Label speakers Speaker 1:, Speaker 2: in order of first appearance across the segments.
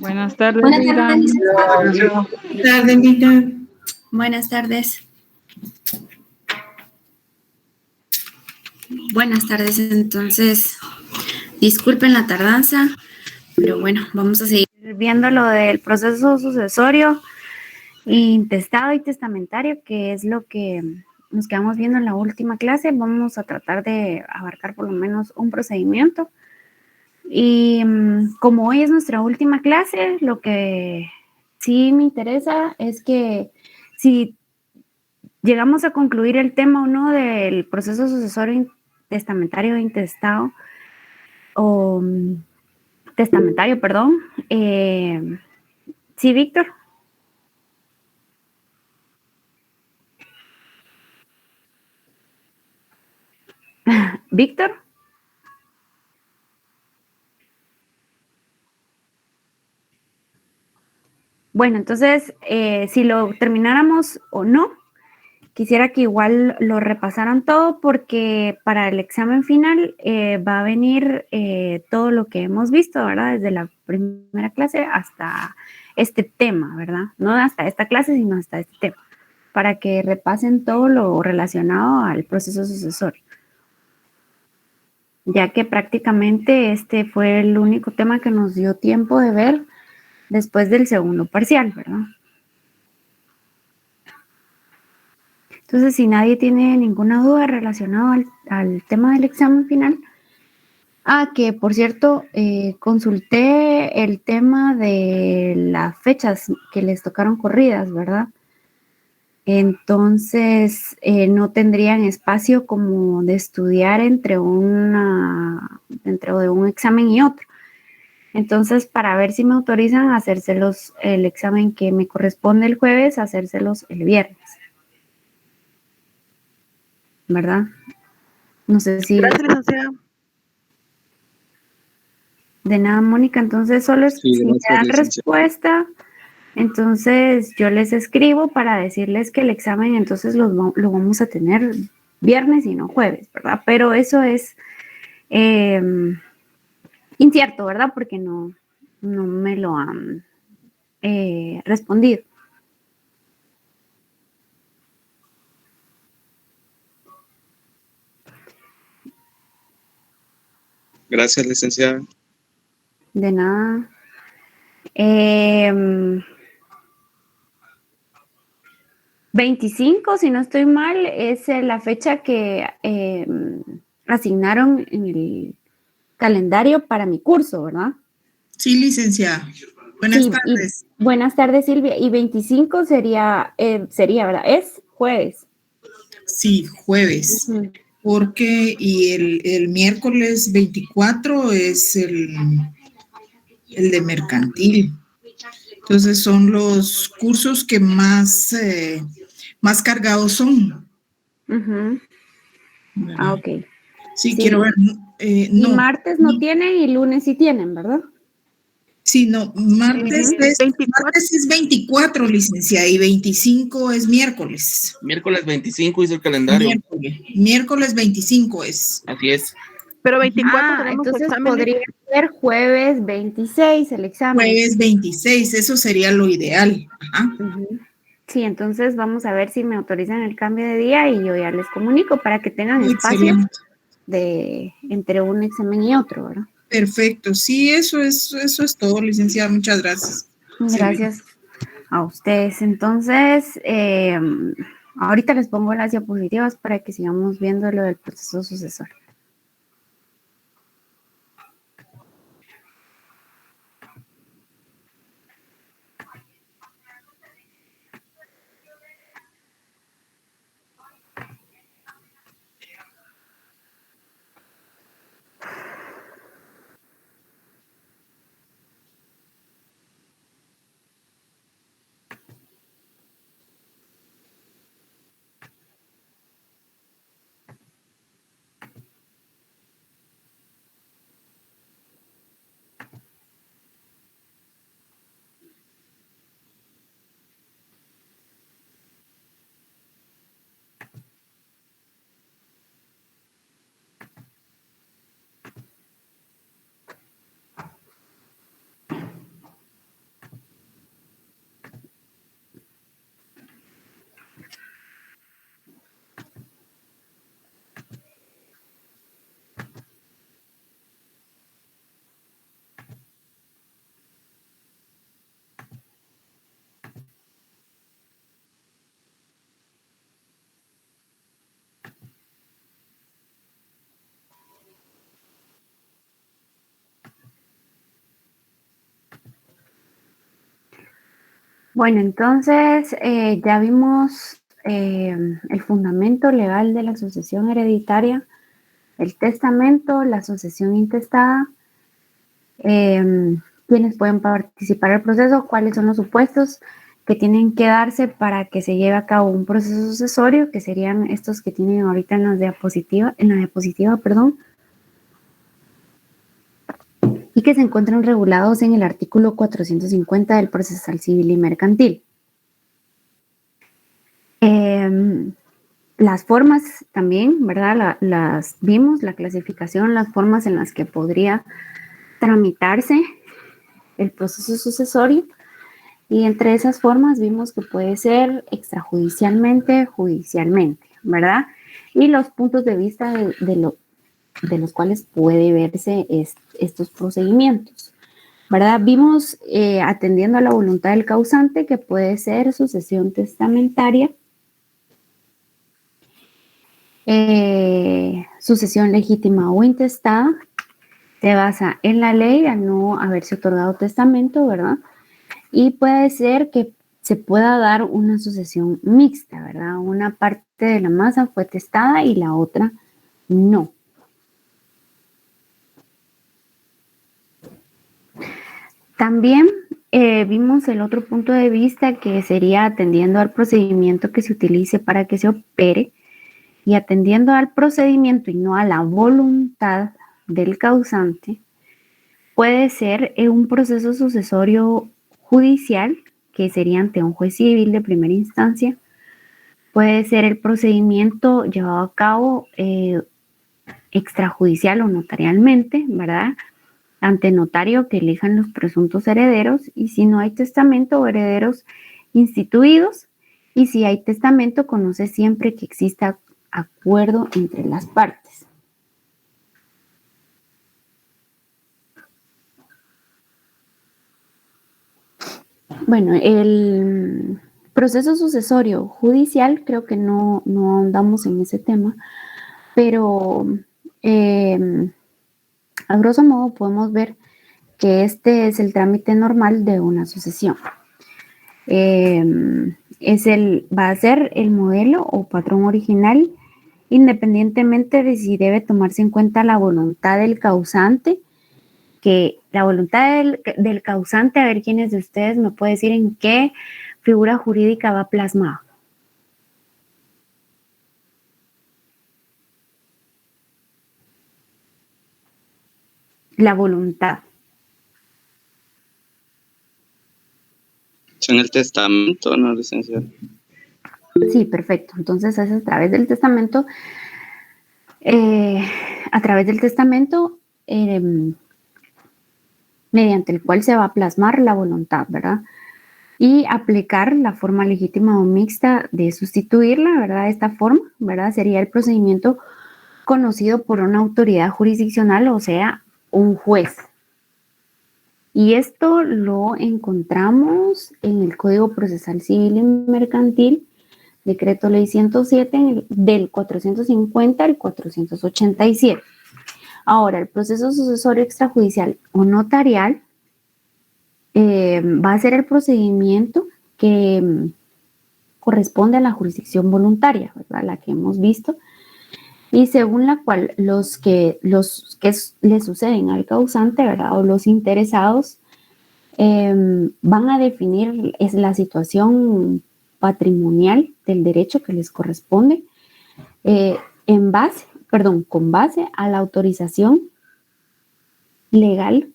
Speaker 1: Buenas tardes,
Speaker 2: Buenas
Speaker 1: Hilda.
Speaker 2: tardes, licenciada.
Speaker 3: Buenas tardes, Víctor.
Speaker 2: Buenas tardes. Buenas tardes, entonces, disculpen la tardanza, pero bueno, vamos a seguir viendo lo del proceso sucesorio, intestado y testamentario, que es lo que nos quedamos viendo en la última clase. Vamos a tratar de abarcar por lo menos un procedimiento. Y como hoy es nuestra última clase, lo que sí me interesa es que si llegamos a concluir el tema o no del proceso sucesorio testamentario e intestado, o testamentario, perdón. Sí, Víctor. Víctor. Bueno, entonces, si lo termináramos o no, quisiera que igual lo repasaran todo porque para el examen final va a venir todo lo que hemos visto, ¿verdad? Desde la primera clase hasta este tema, ¿verdad? No hasta esta clase, sino hasta este tema, para que repasen todo lo relacionado al proceso sucesorio, ya que prácticamente este fue el único tema que nos dio tiempo de ver después del segundo parcial, ¿verdad? Entonces, si nadie tiene ninguna duda relacionada al tema del examen final. Que por cierto, consulté el tema de las fechas que les tocaron corridas, ¿verdad? Entonces, no tendrían espacio como de estudiar dentro de un examen y otro. Entonces, para ver si me autorizan a hacérselos el examen que me corresponde el jueves, hacérselos el viernes. ¿Verdad? No sé si...
Speaker 4: Gracias, licenciada.
Speaker 2: De nada, Mónica. Entonces, solo
Speaker 5: Sí,
Speaker 2: si me dan respuesta, entonces yo les escribo para decirles que el examen entonces lo vamos a tener viernes y no jueves, ¿verdad? Pero eso es incierto, ¿verdad? Porque no me lo han respondido.
Speaker 5: Gracias, licenciada.
Speaker 2: De nada. 25, si no estoy mal, es la fecha que asignaron en el calendario para mi curso, ¿verdad?
Speaker 3: Sí, licenciada. Buenas tardes.
Speaker 2: Buenas tardes, Silvia. Y 25 sería, ¿verdad? Es jueves.
Speaker 3: Sí, jueves. Porque el miércoles 24 es el de mercantil. Entonces son los cursos que más cargados son.
Speaker 2: Ok.
Speaker 3: Sí, quiero ver.
Speaker 2: No. Y martes no tienen y lunes sí tienen, ¿verdad?
Speaker 3: Sí, no, martes es 24, licenciada, y 25 es miércoles.
Speaker 6: Miércoles 25 hizo el calendario.
Speaker 3: Miércoles 25 es.
Speaker 6: Así es.
Speaker 4: Pero 24 tenemos
Speaker 2: entonces
Speaker 4: examen.
Speaker 2: Podría ser jueves 26 el examen.
Speaker 3: Jueves 26, eso sería lo ideal. Ajá.
Speaker 2: Sí, entonces vamos a ver si me autorizan el cambio de día y yo ya les comunico para que tengan espacio entre un examen y otro, ¿verdad?
Speaker 3: Perfecto, sí, eso es todo, licenciada, muchas gracias.
Speaker 2: Gracias a ustedes. Entonces, ahorita les pongo las diapositivas para que sigamos viendo lo del proceso sucesorio. Bueno, entonces ya vimos el fundamento legal de la sucesión hereditaria, el testamento, la sucesión intestada, quiénes pueden participar del proceso, cuáles son los supuestos que tienen que darse para que se lleve a cabo un proceso sucesorio, que serían estos que tienen ahorita en la diapositiva, perdón, y que se encuentran regulados en el artículo 450 del Procesal Civil y Mercantil. Las formas también, ¿verdad? Las vimos, la clasificación, las formas en las que podría tramitarse el proceso sucesorio, y entre esas formas vimos que puede ser extrajudicialmente, judicialmente, ¿verdad? Y los puntos de vista de los cuales puede verse estos procedimientos, ¿verdad? Vimos atendiendo a la voluntad del causante que puede ser sucesión testamentaria, sucesión legítima o intestada, se basa en la ley al no haberse otorgado testamento, ¿verdad? Y puede ser que se pueda dar una sucesión mixta, ¿verdad? Una parte de la masa fue testada y la otra no. También vimos el otro punto de vista, que sería atendiendo al procedimiento que se utilice para que se opere, y atendiendo al procedimiento y no a la voluntad del causante, puede ser un proceso sucesorio judicial, que sería ante un juez civil de primera instancia. Puede ser el procedimiento llevado a cabo extrajudicial o notarialmente, ¿verdad? Ante notario que elijan los presuntos herederos, y si no hay testamento o herederos instituidos, y si hay testamento, conoce siempre que exista acuerdo entre las partes. Bueno, el proceso sucesorio judicial, creo que no andamos en ese tema, pero a grosso modo podemos ver que este es el trámite normal de una sucesión. Va a ser el modelo o patrón original, independientemente de si debe tomarse en cuenta la voluntad del causante, que la voluntad del causante, a ver quiénes de ustedes me puede decir en qué figura jurídica va plasmada. La voluntad.
Speaker 5: En el testamento, ¿no, licenciado?
Speaker 2: Sí, perfecto. Entonces es a través del testamento, mediante el cual se va a plasmar la voluntad, ¿verdad? Y aplicar la forma legítima o mixta de sustituirla, ¿verdad? Esta forma, ¿verdad? Sería el procedimiento conocido por una autoridad jurisdiccional, o sea, un juez. Y esto lo encontramos en el Código Procesal Civil y Mercantil, Decreto Ley 107 del 450 al 487. Ahora, el proceso sucesorio extrajudicial o notarial va a ser el procedimiento que corresponde a la jurisdicción voluntaria, ¿verdad? La que hemos visto, y según la cual los que le suceden al causante, ¿verdad? O los interesados van a definir la situación patrimonial del derecho que les corresponde con base a la autorización legal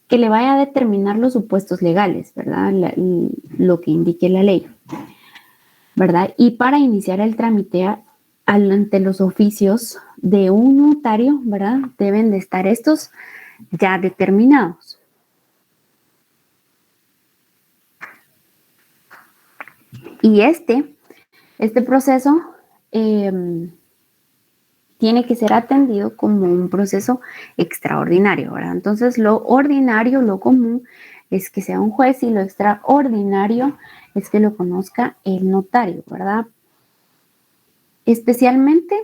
Speaker 2: que le vaya a determinar los supuestos legales, ¿verdad? Lo que indique la ley, ¿verdad? Y para iniciar el trámite ante los oficios de un notario, ¿verdad? Deben de estar estos ya determinados. Y este proceso tiene que ser atendido como un proceso extraordinario, ¿verdad? Entonces, lo ordinario, lo común, es que sea un juez, y lo extraordinario es que lo conozca el notario, ¿verdad? Especialmente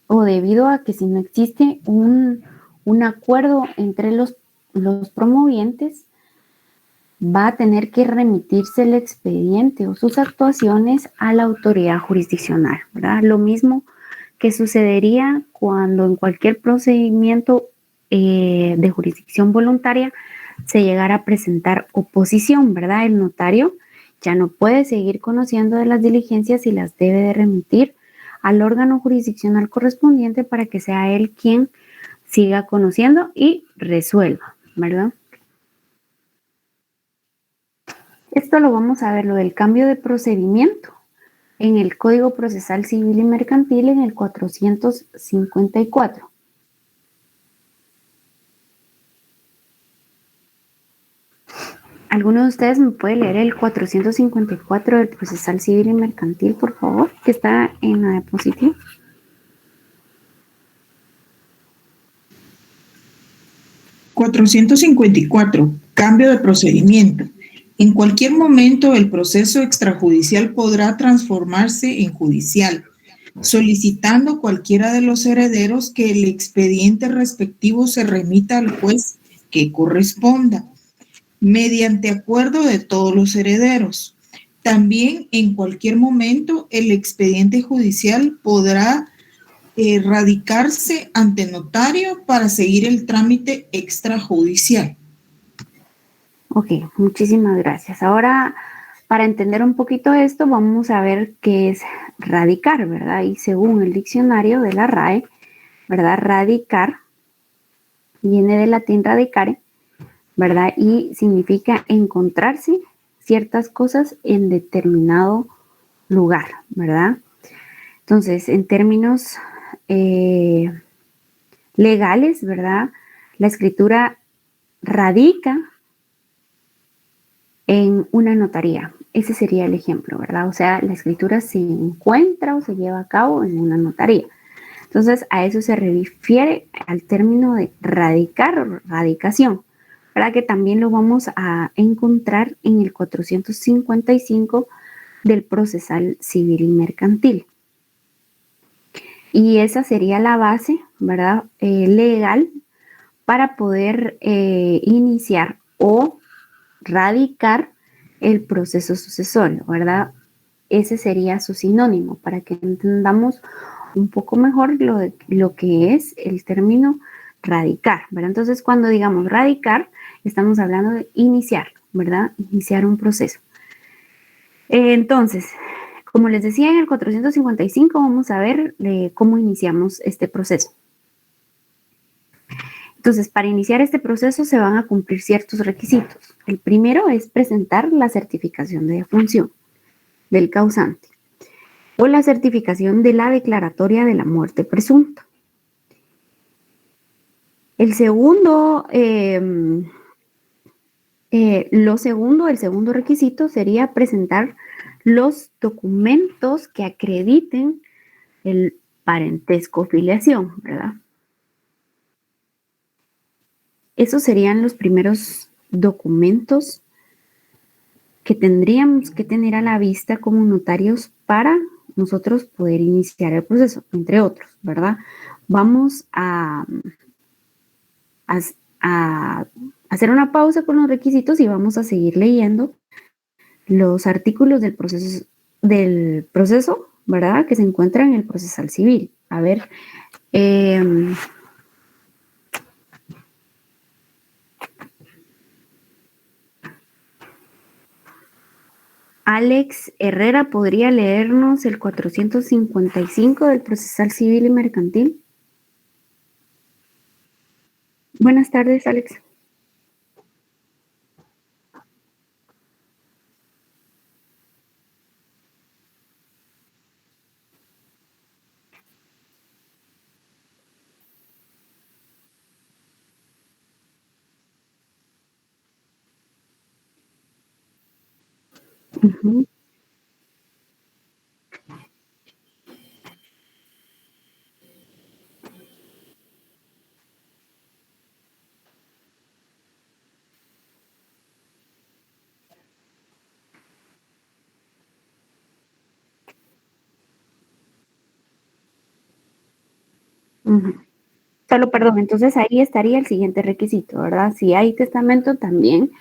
Speaker 2: o debido a que si no existe un acuerdo entre los promovientes, va a tener que remitirse el expediente o sus actuaciones a la autoridad jurisdiccional, ¿verdad? Lo mismo que sucedería cuando en cualquier procedimiento de jurisdicción voluntaria se llegara a presentar oposición, ¿verdad? El notario ya no puede seguir conociendo de las diligencias y las debe de remitir al órgano jurisdiccional correspondiente para que sea él quien siga conociendo y resuelva, ¿verdad? Esto lo vamos a ver, lo del cambio de procedimiento en el Código Procesal Civil y Mercantil en el 454. ¿Alguno de ustedes me puede leer el 454 del Procesal Civil y Mercantil, por favor, que está en la diapositiva?
Speaker 3: $454, cambio de procedimiento. En cualquier momento el proceso extrajudicial podrá transformarse en judicial, solicitando cualquiera de los herederos que el expediente respectivo se remita al juez que corresponda, mediante acuerdo de todos los herederos. También en cualquier momento el expediente judicial podrá radicarse ante notario para seguir el trámite extrajudicial.
Speaker 2: Ok, muchísimas gracias. Ahora, para entender un poquito esto, vamos a ver qué es radicar, ¿verdad? Y según el diccionario de la RAE, ¿verdad? Radicar viene del latín radicare, ¿verdad? Y significa encontrarse ciertas cosas en determinado lugar, ¿verdad? Entonces, en términos legales, ¿verdad? La escritura radica en una notaría. Ese sería el ejemplo, ¿verdad? O sea, la escritura se encuentra o se lleva a cabo en una notaría. Entonces, a eso se refiere al término de radicar o radicación, ¿verdad? Que también lo vamos a encontrar en el 455 del Procesal Civil y Mercantil. Y esa sería la base, ¿verdad? Legal para poder iniciar o radicar el proceso sucesorio, ¿verdad? Ese sería su sinónimo para que entendamos un poco mejor lo que es el término radicar, ¿verdad? Entonces, cuando digamos radicar, estamos hablando de iniciar, ¿verdad? Iniciar un proceso. Entonces, como les decía, en el 455 vamos a ver cómo iniciamos este proceso. Entonces, para iniciar este proceso se van a cumplir ciertos requisitos. El primero es presentar la certificación de defunción del causante o la certificación de la declaratoria de la muerte presunta. El segundo, el segundo requisito sería presentar los documentos que acrediten el parentesco o filiación, ¿verdad? Esos serían los primeros documentos que tendríamos que tener a la vista como notarios para nosotros poder iniciar el proceso, entre otros, ¿verdad? Vamos a hacer una pausa con los requisitos y vamos a seguir leyendo los artículos del proceso, ¿verdad? Que se encuentran en el procesal civil. A ver, Alex Herrera, ¿podría leernos el 455 del Procesal Civil y Mercantil? Buenas tardes, Alex. Uh-huh. Uh-huh. Solo, perdón, entonces ahí estaría el siguiente requisito, ¿verdad? Si hay testamento también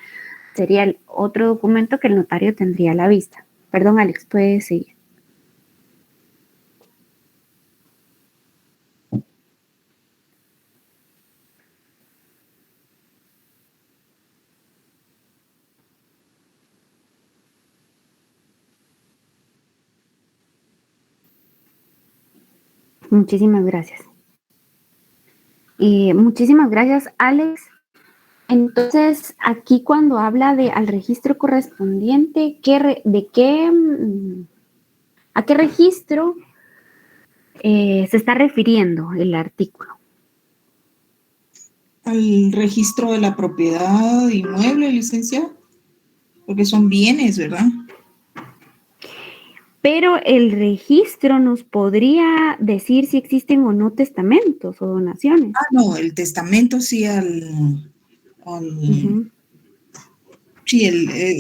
Speaker 2: sería el otro documento que el notario tendría a la vista. Perdón, Alex, puedes seguir. Muchísimas gracias. Muchísimas gracias, Alex. Entonces, aquí cuando habla de al registro correspondiente, ¿a qué registro se está refiriendo el artículo?
Speaker 3: Al registro de la propiedad inmueble, licenciado, porque son bienes, ¿verdad?
Speaker 2: Pero el registro nos podría decir si existen o no testamentos o donaciones.
Speaker 3: Ah, no, el testamento sí
Speaker 2: Ujú.
Speaker 3: sí,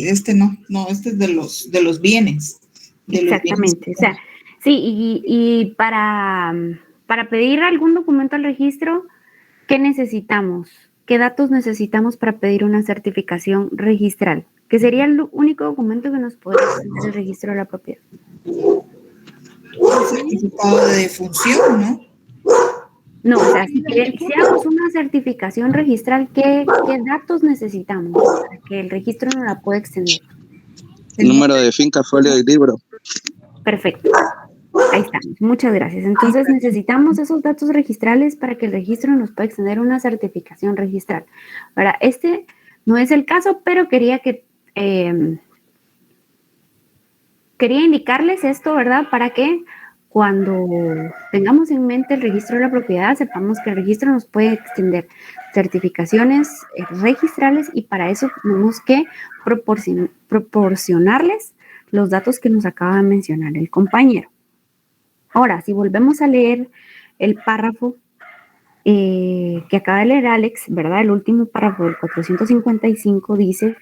Speaker 3: este no, este es de los bienes. De los bienes.
Speaker 2: Exactamente. O sea, sí, y para pedir algún documento al registro, ¿qué necesitamos? ¿Qué datos necesitamos para pedir una certificación registral? Que sería el único documento que nos podría presentar el registro de la propiedad.
Speaker 3: Certificado de defunción, ¿no?
Speaker 2: No, o sea, si quisiéramos una certificación registral, ¿qué datos necesitamos para que el registro no la pueda extender?
Speaker 5: Número de finca, folio y libro.
Speaker 2: Perfecto. Ahí estamos. Muchas gracias. Entonces necesitamos esos datos registrales para que el registro nos pueda extender una certificación registral. Ahora, este no es el caso, pero quería indicarles esto, ¿verdad? Para que cuando tengamos en mente el registro de la propiedad, sepamos que el registro nos puede extender certificaciones registrales y para eso tenemos que proporcionarles los datos que nos acaba de mencionar el compañero. Ahora, si volvemos a leer el párrafo que acaba de leer Alex, ¿verdad? El último párrafo del 455 dice: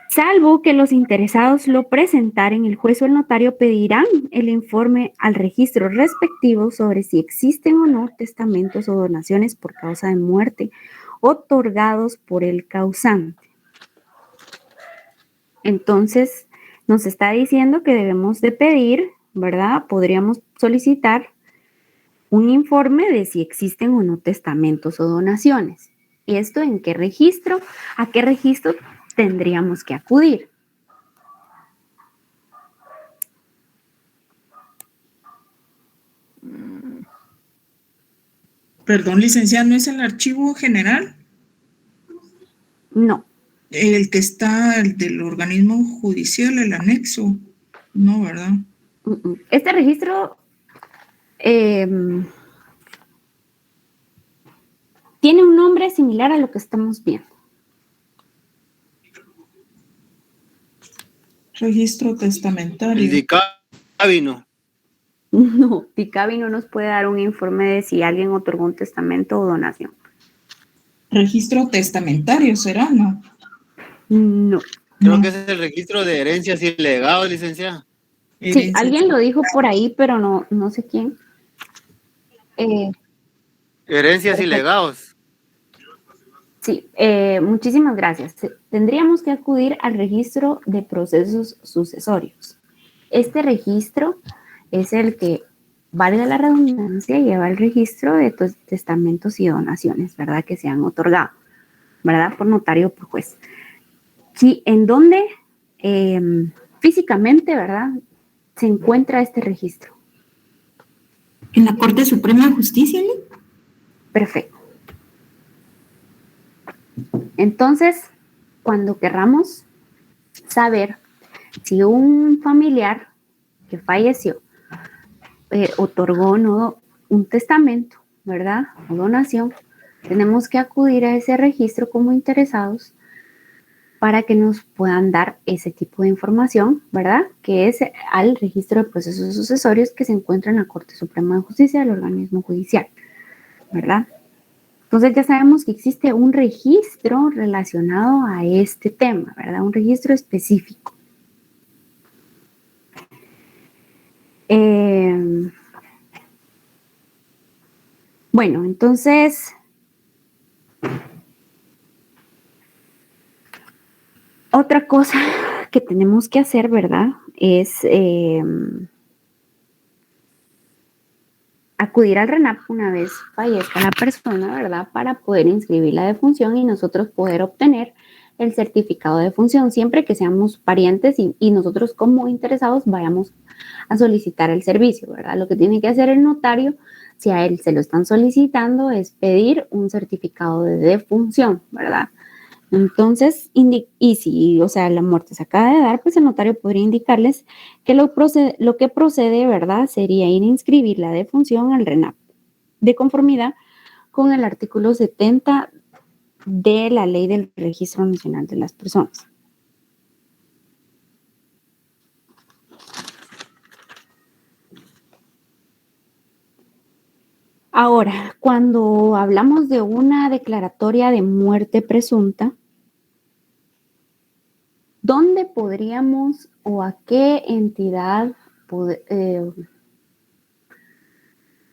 Speaker 2: salvo que los interesados lo presentaren, el juez o el notario pedirán el informe al registro respectivo sobre si existen o no testamentos o donaciones por causa de muerte otorgados por el causante. Entonces, nos está diciendo que debemos de pedir, ¿verdad? Podríamos solicitar un informe de si existen o no testamentos o donaciones. ¿Y esto en qué registro? ¿A qué registro tendríamos que acudir?
Speaker 3: Perdón, licenciada, ¿no es el archivo general?
Speaker 2: No.
Speaker 3: El que está, el del organismo judicial, el anexo. No, ¿verdad?
Speaker 2: Este registro tiene un nombre similar a lo que estamos viendo.
Speaker 3: Registro testamentario.
Speaker 1: El dicábino.
Speaker 2: No, Picavi no nos puede dar un informe de si alguien otorgó un testamento o donación.
Speaker 3: Registro testamentario, ¿será? No.
Speaker 2: No.
Speaker 1: Creo que es el registro de herencias y legados, licenciada.
Speaker 2: Sí, alguien lo dijo por ahí, pero no sé quién.
Speaker 1: Herencias y legados.
Speaker 2: Sí, muchísimas gracias. Tendríamos que acudir al registro de procesos sucesorios. Este registro es el que, valga la redundancia, lleva el registro de testamentos y donaciones, ¿verdad? Que se han otorgado, ¿verdad? Por notario o por juez. Sí, ¿en dónde físicamente, ¿verdad? Se encuentra este registro.
Speaker 7: ¿En la Corte Suprema de Justicia, ¿no?
Speaker 2: Perfecto. Entonces, cuando querramos saber si un familiar que falleció otorgó o no un testamento, ¿verdad? O donación, tenemos que acudir a ese registro como interesados para que nos puedan dar ese tipo de información, ¿verdad? Que es al registro de procesos sucesorios que se encuentra en la Corte Suprema de Justicia del organismo judicial, ¿verdad? Entonces ya sabemos que existe un registro relacionado a este tema, ¿verdad? Un registro específico. Bueno, entonces Otra cosa que tenemos que hacer, ¿verdad? Es acudir al RENAP una vez fallezca la persona, ¿verdad? Para poder inscribir la defunción y nosotros poder obtener el certificado de defunción, siempre que seamos parientes y nosotros como interesados vayamos a solicitar el servicio, ¿verdad? Lo que tiene que hacer el notario, si a él se lo están solicitando, es pedir un certificado de defunción, ¿verdad? Entonces, y si, o sea, la muerte se acaba de dar, pues el notario podría indicarles que lo que procede, ¿verdad? Sería ir a inscribir la defunción al RENAP, de conformidad con el artículo 70 de la Ley del Registro Nacional de las Personas. Ahora, cuando hablamos de una declaratoria de muerte presunta, ¿dónde podríamos o a qué entidad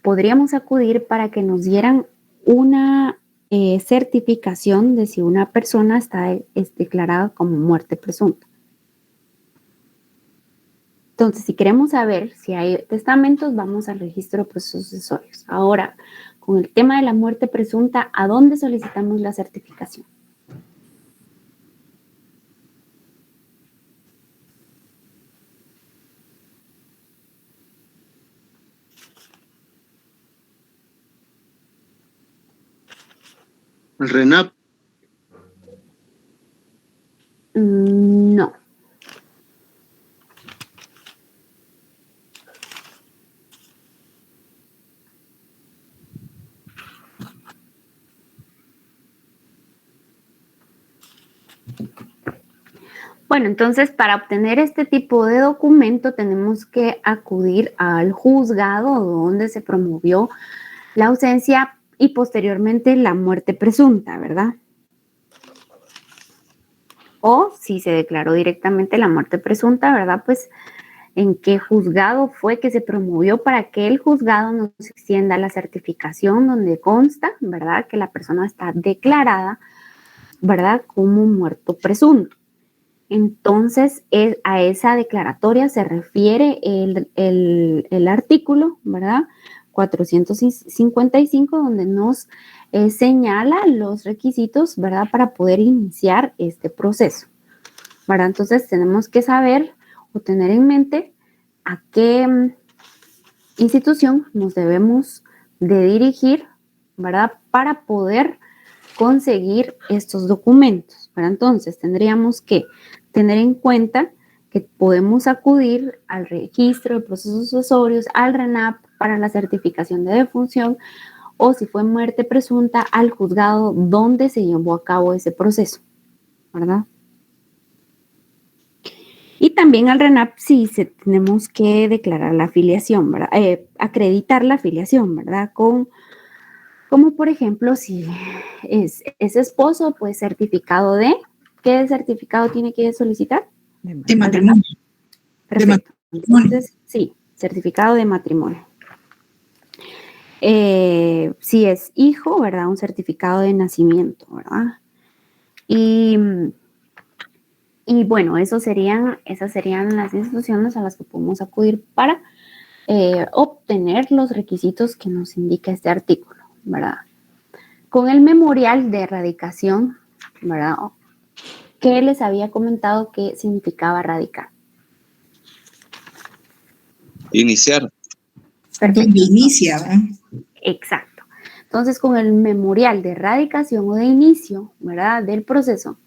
Speaker 2: podríamos acudir para que nos dieran una certificación de si una persona es declarada como muerte presunta? Entonces, si queremos saber si hay testamentos, vamos al registro de procesos sucesorios. Ahora, con el tema de la muerte presunta, ¿a dónde solicitamos la certificación?
Speaker 1: El RENAP.
Speaker 2: No. Bueno, entonces para obtener este tipo de documento tenemos que acudir al juzgado donde se promovió la ausencia y posteriormente la muerte presunta, ¿verdad? O si se declaró directamente la muerte presunta, ¿verdad? Pues en qué juzgado fue que se promovió para que el juzgado nos extienda la certificación donde consta, ¿verdad? Que la persona está declarada, ¿verdad? Como muerto presunto. Entonces, a esa declaratoria se refiere el artículo, ¿verdad? 455, donde nos señala los requisitos, ¿verdad? Para poder iniciar este proceso, ¿verdad? Entonces, tenemos que saber o tener en mente a qué institución nos debemos de dirigir, ¿verdad? Para poder conseguir estos documentos, ¿verdad? Entonces, tendríamos que tener en cuenta que podemos acudir al registro de procesos sucesorios, al RENAP para la certificación de defunción, o si fue muerte presunta, al juzgado donde se llevó a cabo ese proceso, ¿verdad? Y también al RENAP sí tenemos que declarar la afiliación, ¿verdad? Acreditar la afiliación, ¿verdad? Como por ejemplo, si es esposo, pues certificado de, ¿qué certificado tiene que solicitar?
Speaker 3: De matrimonio.
Speaker 2: Perfecto. Entonces, sí, certificado de matrimonio. Si es hijo, ¿verdad? Un certificado de nacimiento, ¿verdad? Y bueno, esas serían las instituciones a las que podemos acudir para obtener los requisitos que nos indica este artículo, ¿verdad? Con el memorial de erradicación, ¿verdad? ¿Qué les había comentado que significaba radicar?
Speaker 5: Iniciar.
Speaker 3: Donde inicia, ¿verdad?
Speaker 2: Exacto. Entonces, con el memorial de erradicación o de inicio, ¿verdad? Del proceso,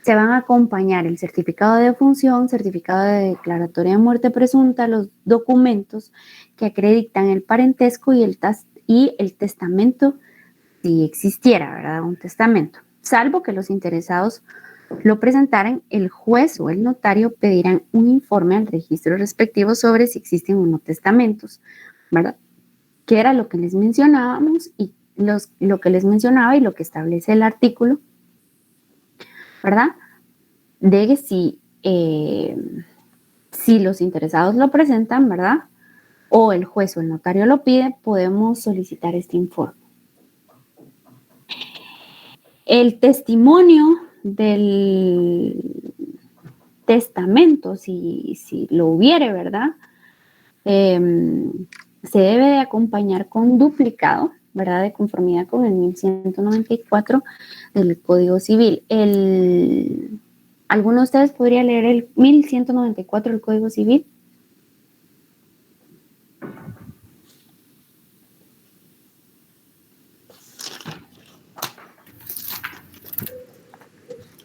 Speaker 2: se van a acompañar el certificado de defunción, certificado de declaratoria de muerte presunta, los documentos que acreditan el parentesco y el testamento, si existiera, ¿verdad? Un testamento. Salvo que los interesados lo presentaran, el juez o el notario pedirán un informe al registro respectivo sobre si existen o no testamentos, ¿verdad? Que era lo que les mencionábamos y lo que les mencionaba y lo que establece el artículo, ¿verdad? De si los interesados lo presentan, ¿verdad? O el juez o el notario lo pide, podemos solicitar este informe. El testimonio del testamento, si lo hubiere, ¿verdad? Se debe de acompañar con duplicado, ¿verdad? De conformidad con el 1194 del Código Civil. ¿Alguno de ustedes podría leer el 1194 del Código Civil?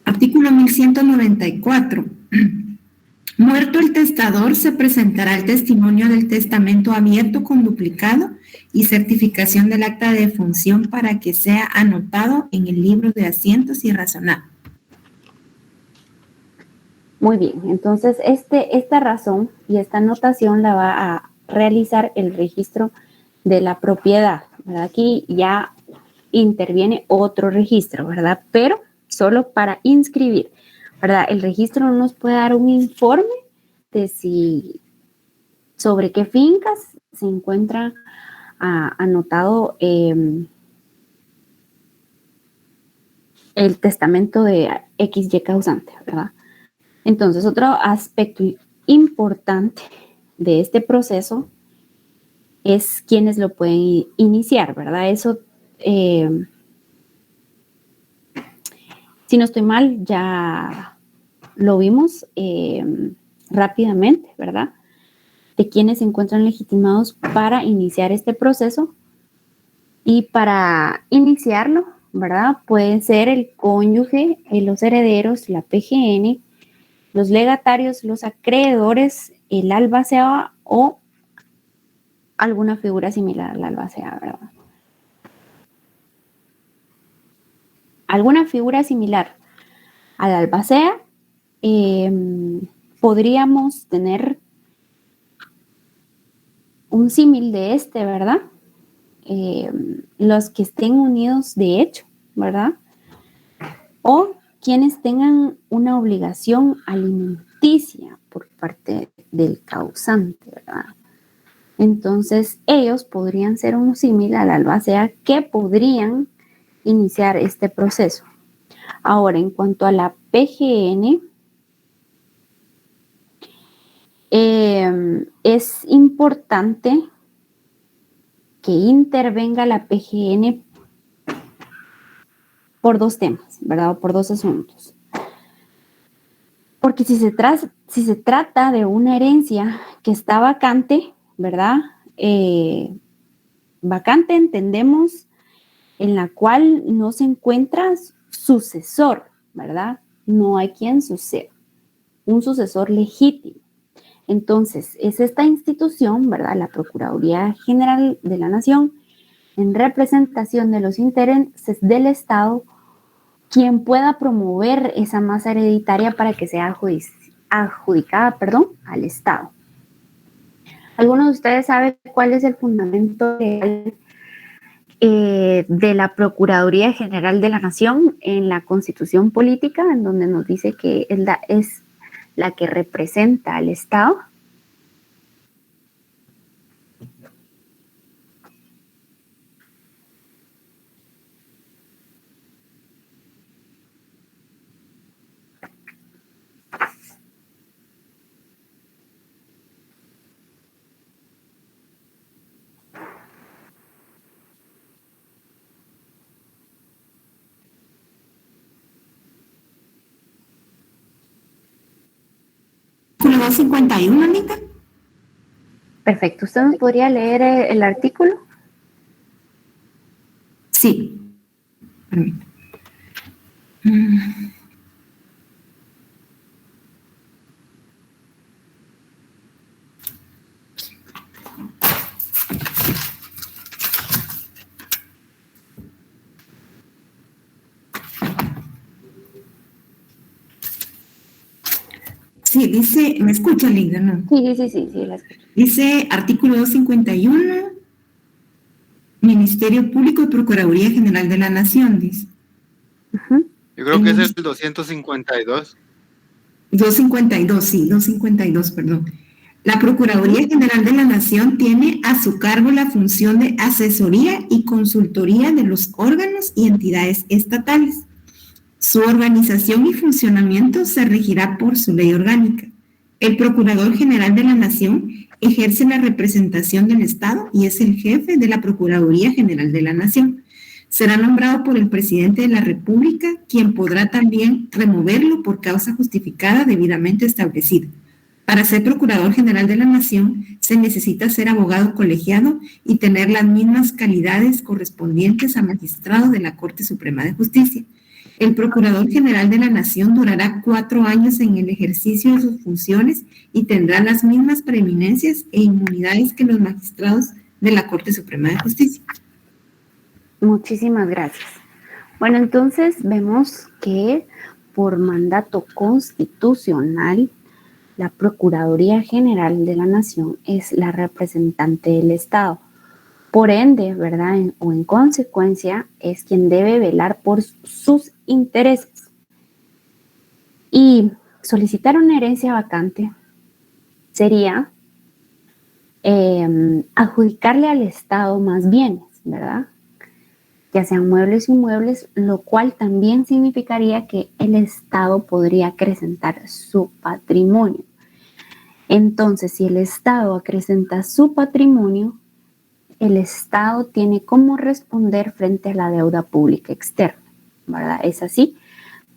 Speaker 7: Artículo 1194. Muerto el testador, se presentará el testimonio del testamento abierto con duplicado y certificación del acta de defunción para que sea anotado en el libro de asientos y razonado.
Speaker 2: Muy bien, entonces esta razón y esta anotación la va a realizar el registro de la propiedad, ¿verdad? Aquí ya interviene otro registro, ¿verdad? Pero solo para inscribir, ¿verdad? El registro no nos puede dar un informe de sobre qué fincas se encuentra anotado el testamento de XY causante, ¿verdad? Entonces, otro aspecto importante de este proceso es quienes lo pueden iniciar, ¿verdad? Eso, si no estoy mal, ya lo vimos rápidamente, ¿verdad? De quienes se encuentran legitimados para iniciar este proceso. Y para iniciarlo, ¿verdad? Pueden ser el cónyuge, los herederos, la PGN, los legatarios, los acreedores, el albacea o alguna figura similar al albacea, ¿verdad? Alguna figura similar al albacea, podríamos tener un símil de ¿verdad? Los que estén unidos de hecho, ¿verdad? O quienes tengan una obligación alimenticia por parte del causante, ¿verdad? Entonces, ellos podrían ser un símil al albacea que podrían iniciar este proceso. Ahora, en cuanto a la PGN, es importante que intervenga la PGN por dos temas, ¿verdad? O por dos asuntos. Porque si se trata de una herencia que está vacante, ¿verdad? Vacante entendemos en la cual no se encuentra sucesor, ¿verdad? No hay quien suceda, un sucesor legítimo. Entonces, es esta institución, ¿verdad? La Procuraduría General de la Nación, en representación de los intereses del Estado, quien pueda promover esa masa hereditaria para que sea adjudicada, al Estado. ¿Alguno de ustedes sabe cuál es el fundamento legal de la Procuraduría General de la Nación en la Constitución Política, en donde nos dice que es la que representa al Estado?
Speaker 7: ¿Artículo 251, Anita?
Speaker 2: Perfecto. ¿Usted nos podría leer el artículo?
Speaker 7: Sí. Permítame. Sí, dice, ¿me escucha, Linda? ¿No?
Speaker 2: Sí, la escucho.
Speaker 7: Dice artículo 251, Ministerio Público y Procuraduría General de la Nación, dice.
Speaker 1: Yo creo que es el 252.
Speaker 7: 252, sí, 252, perdón. La Procuraduría General de la Nación tiene a su cargo la función de asesoría y consultoría de los órganos y entidades estatales. Su organización y funcionamiento se regirá por su ley orgánica. El Procurador General de la Nación ejerce la representación del Estado y es el jefe de la Procuraduría General de la Nación. Será nombrado por el Presidente de la República, quien podrá también removerlo por causa justificada debidamente establecida. Para ser Procurador General de la Nación, se necesita ser abogado colegiado y tener las mismas calidades correspondientes a magistrado de la Corte Suprema de Justicia. El Procurador General de la Nación durará 4 años en el ejercicio de sus funciones y tendrá las mismas preeminencias e inmunidades que los magistrados de la Corte Suprema de Justicia.
Speaker 2: Muchísimas gracias. Bueno, entonces vemos que por mandato constitucional, la Procuraduría General de la Nación es la representante del Estado. Por ende, ¿verdad? O en consecuencia, es quien debe velar por sus intereses. Y solicitar una herencia vacante sería adjudicarle al Estado más bienes, ¿verdad? Ya sean muebles o inmuebles, lo cual también significaría que el Estado podría acrecentar su patrimonio. Entonces, si el Estado acrecenta su patrimonio, el Estado tiene cómo responder frente a la deuda pública externa, ¿verdad? Es así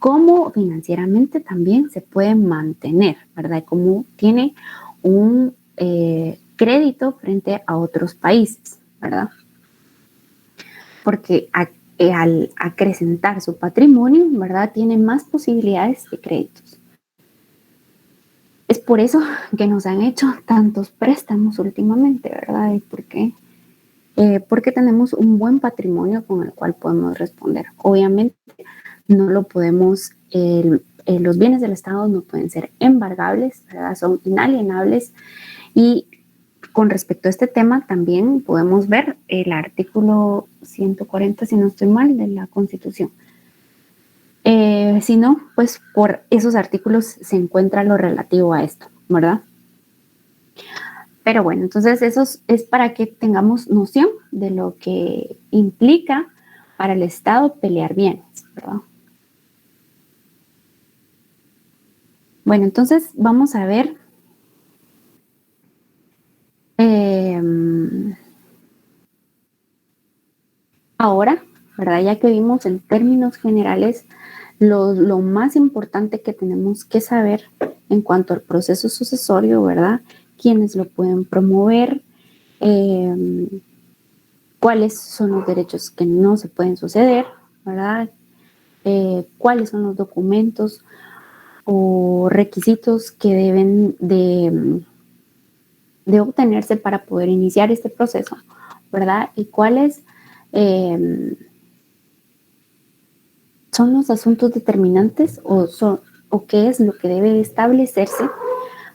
Speaker 2: como financieramente también se puede mantener, ¿verdad? Como tiene un crédito frente a otros países, ¿verdad? Porque al acrecentar su patrimonio, ¿verdad? Tiene más posibilidades de créditos. Es por eso que nos han hecho tantos préstamos últimamente, ¿verdad? ¿Y por qué? Porque tenemos un buen patrimonio con el cual podemos responder. Obviamente no lo podemos, los bienes del Estado no pueden ser embargables, ¿verdad? Son inalienables. Y con respecto a este tema también podemos ver el artículo 140, si no estoy mal, de la Constitución. Si no, pues por esos artículos se encuentra lo relativo a esto, ¿verdad? Pero bueno, entonces eso es para que tengamos noción de lo que implica para el Estado pelear bienes, ¿verdad? Bueno, entonces vamos a ver ahora, ¿verdad? Ya que vimos en términos generales lo más importante que tenemos que saber en cuanto al proceso sucesorio, ¿verdad? Quiénes lo pueden promover, cuáles son los derechos que no se pueden suceder, ¿verdad? Cuáles son los documentos o requisitos que deben de obtenerse para poder iniciar este proceso, ¿verdad? Y cuáles son los asuntos determinantes o qué es lo que debe establecerse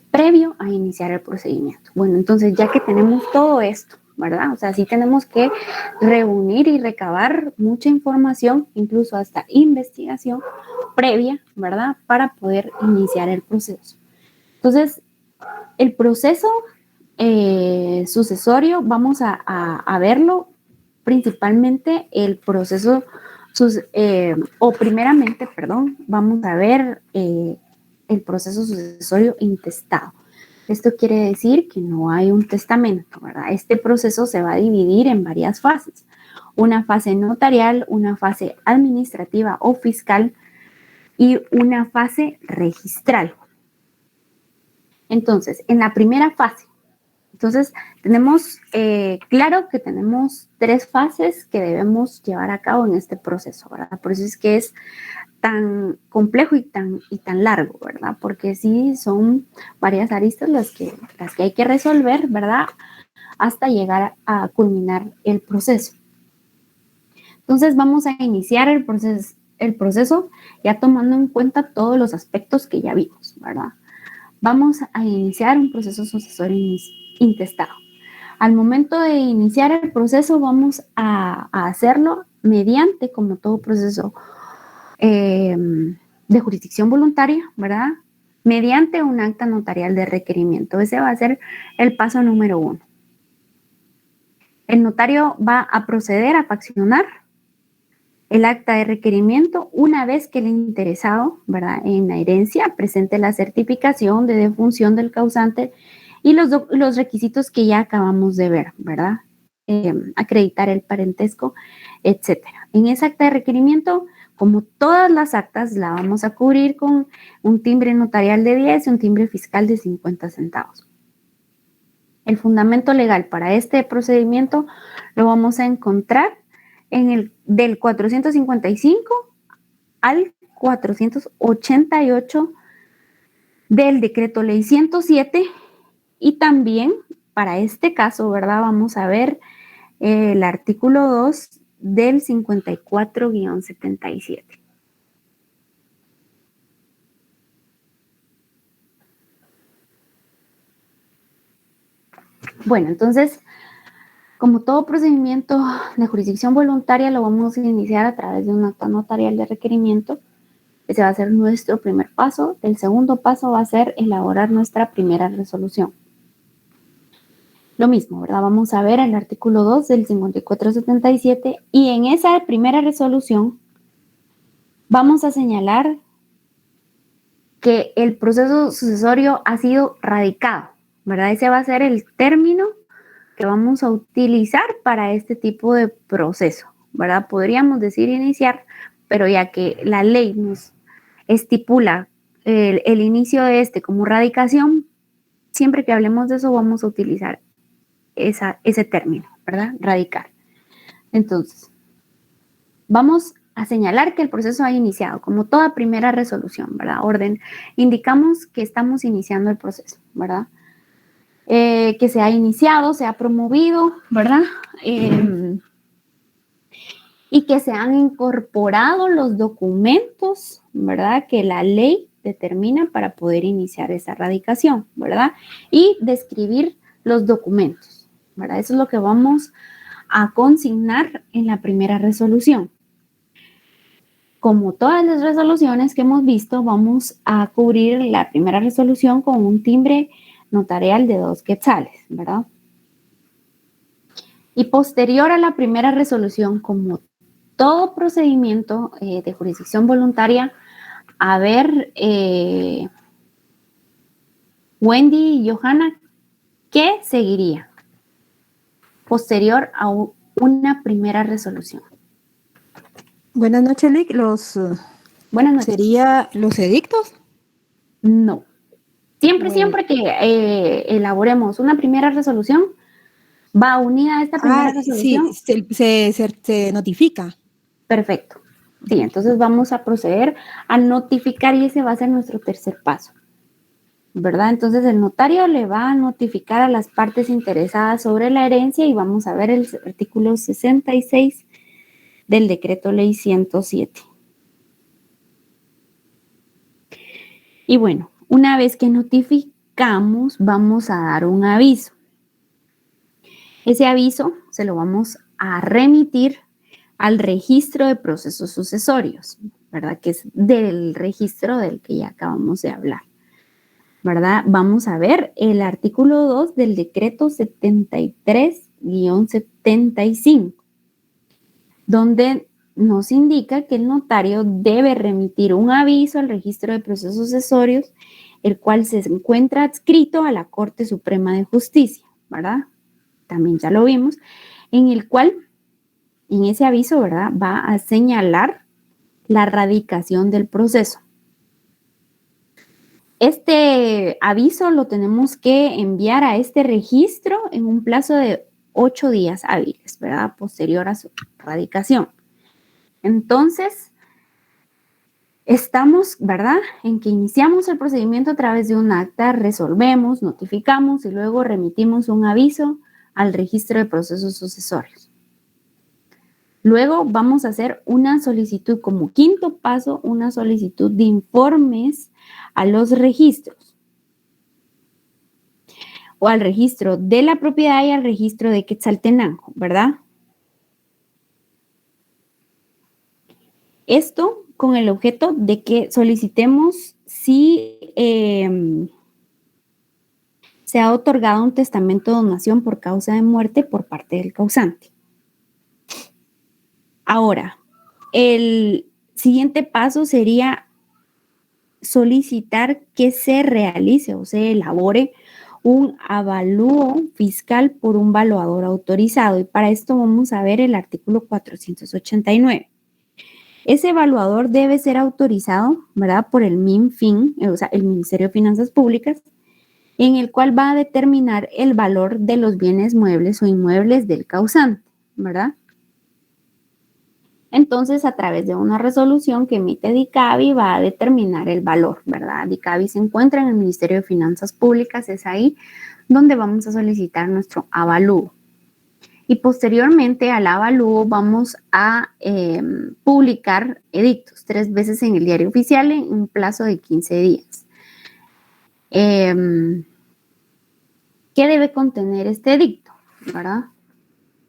Speaker 2: previo a iniciar el procedimiento. Bueno, entonces ya que tenemos todo esto, ¿verdad? O sea, sí tenemos que reunir y recabar mucha información, incluso hasta investigación previa, ¿verdad? Para poder iniciar el proceso. Entonces, el proceso sucesorio, vamos a verlo principalmente el proceso, vamos a ver el proceso sucesorio intestado. Esto quiere decir que no hay un testamento, ¿verdad? Este proceso se va a dividir en varias fases. Una fase notarial, una fase administrativa o fiscal y una fase registral. Entonces, en la primera fase, tenemos claro que tenemos 3 fases que debemos llevar a cabo en este proceso, ¿verdad? Por eso es que es tan complejo y tan largo, ¿verdad? Porque sí son varias aristas las que hay que resolver, ¿verdad? Hasta llegar a culminar el proceso. Entonces vamos a iniciar el proceso ya tomando en cuenta todos los aspectos que ya vimos, ¿verdad? Vamos a iniciar un proceso sucesorio intestado. Al momento de iniciar el proceso vamos a hacerlo mediante, como todo proceso de jurisdicción voluntaria, ¿verdad? Mediante un acta notarial de requerimiento. Ese va a ser el paso número 1. El notario va a proceder a faccionar el acta de requerimiento una vez que el interesado, ¿verdad?, en la herencia presente la certificación de defunción del causante y los requisitos que ya acabamos de ver, ¿verdad? Acreditar el parentesco, etcétera. En esa acta de requerimiento, como todas las actas, la vamos a cubrir con un timbre notarial de 10 y un timbre fiscal de 50 centavos. El fundamento legal para este procedimiento lo vamos a encontrar del 455 al 488 del Decreto Ley 107 y también para este caso, ¿verdad? Vamos a ver el artículo 2 del 54-77. Bueno, entonces, como todo procedimiento de jurisdicción voluntaria, lo vamos a iniciar a través de un acta notarial de requerimiento. Ese va a ser nuestro primer paso. El segundo paso va a ser elaborar nuestra primera resolución. Lo mismo, ¿verdad? Vamos a ver el artículo 2 del 54-77 y en esa primera resolución vamos a señalar que el proceso sucesorio ha sido radicado, ¿verdad? Ese va a ser el término que vamos a utilizar para este tipo de proceso, ¿verdad? Podríamos decir iniciar, pero ya que la ley nos estipula el inicio de este como radicación, siempre que hablemos de eso vamos a utilizar ese término, ¿verdad? Radicar. Entonces, vamos a señalar que el proceso ha iniciado, como toda primera resolución, ¿verdad? Orden, indicamos que estamos iniciando el proceso, ¿verdad? Que se ha iniciado, se ha promovido, ¿verdad? Y que se han incorporado los documentos, ¿verdad? Que la ley determina para poder iniciar esa radicación, ¿verdad? Y describir los documentos, ¿verdad? Eso es lo que vamos a consignar en la primera resolución. Como todas las resoluciones que hemos visto, vamos a cubrir la primera resolución con un timbre notarial de 2 quetzales, ¿verdad? Y posterior a la primera resolución, como todo procedimiento de jurisdicción voluntaria, a ver, Wendy y Johanna, ¿qué seguiría posterior a una primera resolución?
Speaker 8: Buenas noches, Lick.
Speaker 2: Buenas noches.
Speaker 8: ¿Sería los edictos?
Speaker 2: No. Siempre,
Speaker 8: Bueno.
Speaker 2: siempre que elaboremos una primera resolución, va unida a esta primera resolución.
Speaker 8: Sí, se notifica.
Speaker 2: Perfecto. Sí, entonces vamos a proceder a notificar y ese va a ser nuestro tercer paso, ¿verdad? Entonces el notario le va a notificar a las partes interesadas sobre la herencia y vamos a ver el artículo 66 del Decreto Ley 107. Y bueno, una vez que notificamos, vamos a dar un aviso. Ese aviso se lo vamos a remitir al registro de procesos sucesorios, ¿verdad? Que es del registro del que ya acabamos de hablar, ¿verdad? Vamos a ver el artículo 2 del decreto 73-75, donde nos indica que el notario debe remitir un aviso al registro de procesos sucesorios, el cual se encuentra adscrito a la Corte Suprema de Justicia, ¿verdad? También ya lo vimos, en el cual, en ese aviso, ¿verdad?, va a señalar la radicación del proceso. Este aviso lo tenemos que enviar a este registro en un plazo de 8 días hábiles, ¿verdad?, posterior a su radicación. Entonces, estamos, ¿verdad?, en que iniciamos el procedimiento a través de un acta, resolvemos, notificamos y luego remitimos un aviso al registro de procesos sucesorios. Luego vamos a hacer una solicitud, como quinto paso, una solicitud de informes a los registros, o al registro de la propiedad y al registro de Quetzaltenango, ¿verdad? Esto con el objeto de que solicitemos si se ha otorgado un testamento de donación por causa de muerte por parte del causante. Ahora, el siguiente paso sería solicitar que se realice o se elabore un avalúo fiscal por un valuador autorizado. Y para esto vamos a ver el artículo 489. Ese evaluador debe ser autorizado, ¿verdad?, por el MINFIN, o sea, el Ministerio de Finanzas Públicas, en el cual va a determinar el valor de los bienes muebles o inmuebles del causante, ¿verdad? Entonces, a través de una resolución que emite DICABI va a determinar el valor, ¿verdad? DICABI se encuentra en el Ministerio de Finanzas Públicas, es ahí donde vamos a solicitar nuestro avalúo. Y posteriormente al avalúo vamos a publicar edictos 3 veces en el Diario Oficial en un plazo de 15 días. ¿Qué debe contener este edicto, verdad?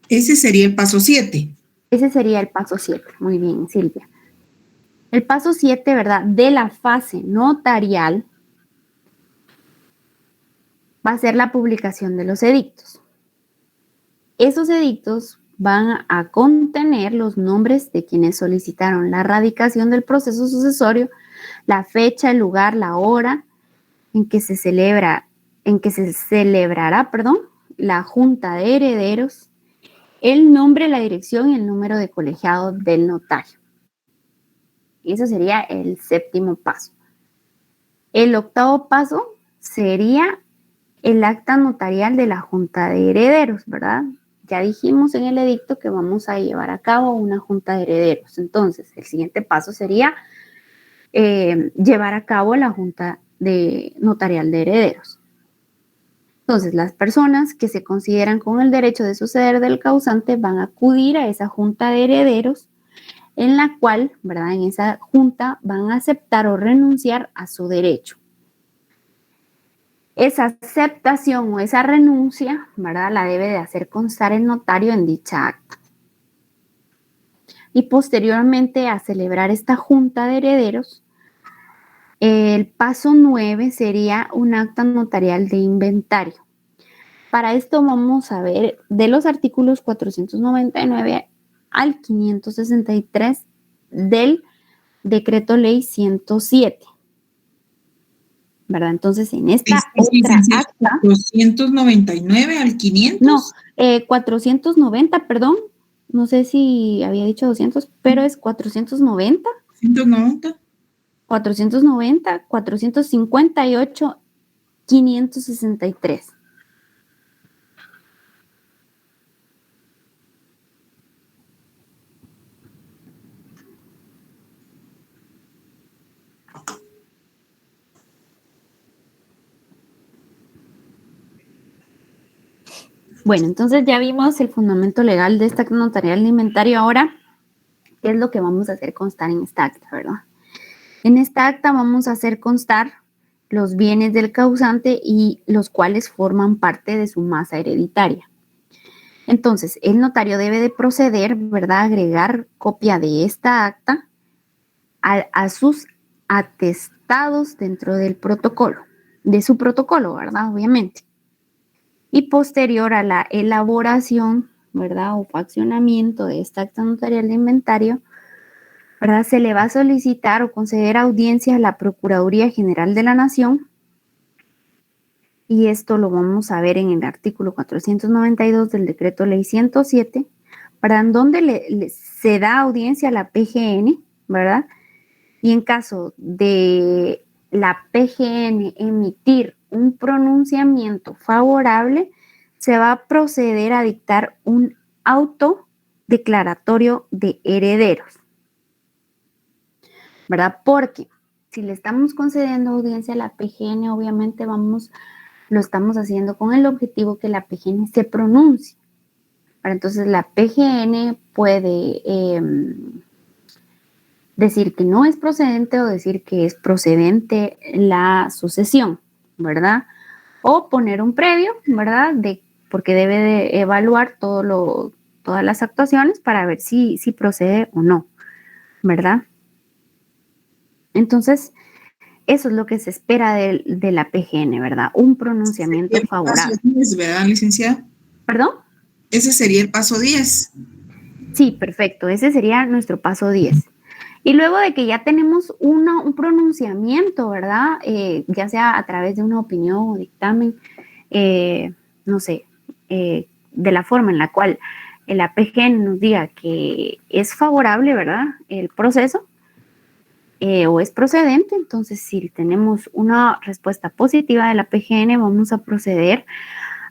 Speaker 3: Ese sería el paso 7.
Speaker 2: Ese sería el paso 7. Muy bien, Silvia. El paso 7, ¿verdad?, de la fase notarial va a ser la publicación de los edictos. Esos edictos van a contener los nombres de quienes solicitaron la radicación del proceso sucesorio, la fecha, el lugar, la hora en que se celebrará, la junta de herederos, el nombre, la dirección y el número de colegiado del notario. Y eso sería el 7º paso. El 8º paso sería el acta notarial de la junta de herederos, ¿verdad? Ya dijimos en el edicto que vamos a llevar a cabo una junta de herederos. Entonces, el siguiente paso sería llevar a cabo la junta notarial de herederos. Entonces, las personas que se consideran con el derecho de suceder del causante van a acudir a esa junta de herederos en la cual, ¿verdad?, en esa junta van a aceptar o renunciar a su derecho. Esa aceptación o esa renuncia, ¿verdad?, la debe de hacer constar el notario en dicha acta. Y posteriormente a celebrar esta junta de herederos, el paso 9 sería un acta notarial de inventario. Para esto vamos a ver de los artículos 499 al 563 del Decreto Ley 107. ¿Verdad? Entonces, en esta otra acta...
Speaker 3: 499 al 500.
Speaker 2: No, 490, perdón. No sé si había dicho 200, pero es 490.
Speaker 3: 190.
Speaker 2: 490, 458, 563. Bueno, entonces ya vimos el fundamento legal de esta acta notarial de inventario. Ahora, ¿qué es lo que vamos a hacer constar en esta acta, verdad? En esta acta vamos a hacer constar los bienes del causante y los cuales forman parte de su masa hereditaria. Entonces, el notario debe de proceder, ¿verdad?, a agregar copia de esta acta a sus atestados dentro del protocolo, de su protocolo, ¿verdad?, obviamente. Y posterior a la elaboración, ¿verdad?, o faccionamiento de esta acta notarial de inventario, ¿verdad?, se le va a solicitar o conceder audiencia a la Procuraduría General de la Nación. Y esto lo vamos a ver en el artículo 492 del Decreto Ley 107, ¿verdad?, en donde se da audiencia a la PGN, ¿verdad? Y en caso de la PGN emitir un pronunciamiento favorable, se va a proceder a dictar un auto declaratorio de herederos, ¿verdad? Porque si le estamos concediendo audiencia a la PGN, obviamente lo estamos haciendo con el objetivo que la PGN se pronuncie. Entonces la PGN puede decir que no es procedente o decir que es procedente la sucesión, ¿verdad? O poner un previo, ¿verdad?, porque debe de evaluar todas las actuaciones para ver si procede o no, ¿verdad? Entonces, eso es lo que se espera de la PGN, ¿verdad? Un pronunciamiento favorable.
Speaker 3: Paso 10, ¿verdad, licenciada?
Speaker 2: ¿Perdón?
Speaker 3: Ese sería el paso 10.
Speaker 2: Sí, perfecto. Ese sería nuestro paso 10. Y luego de que ya tenemos un pronunciamiento, ¿verdad? Ya sea a través de una opinión o dictamen, no sé, de la forma en la cual el APG nos diga que es favorable, ¿verdad? El proceso o es procedente. Entonces, si tenemos una respuesta positiva del APGN, vamos a proceder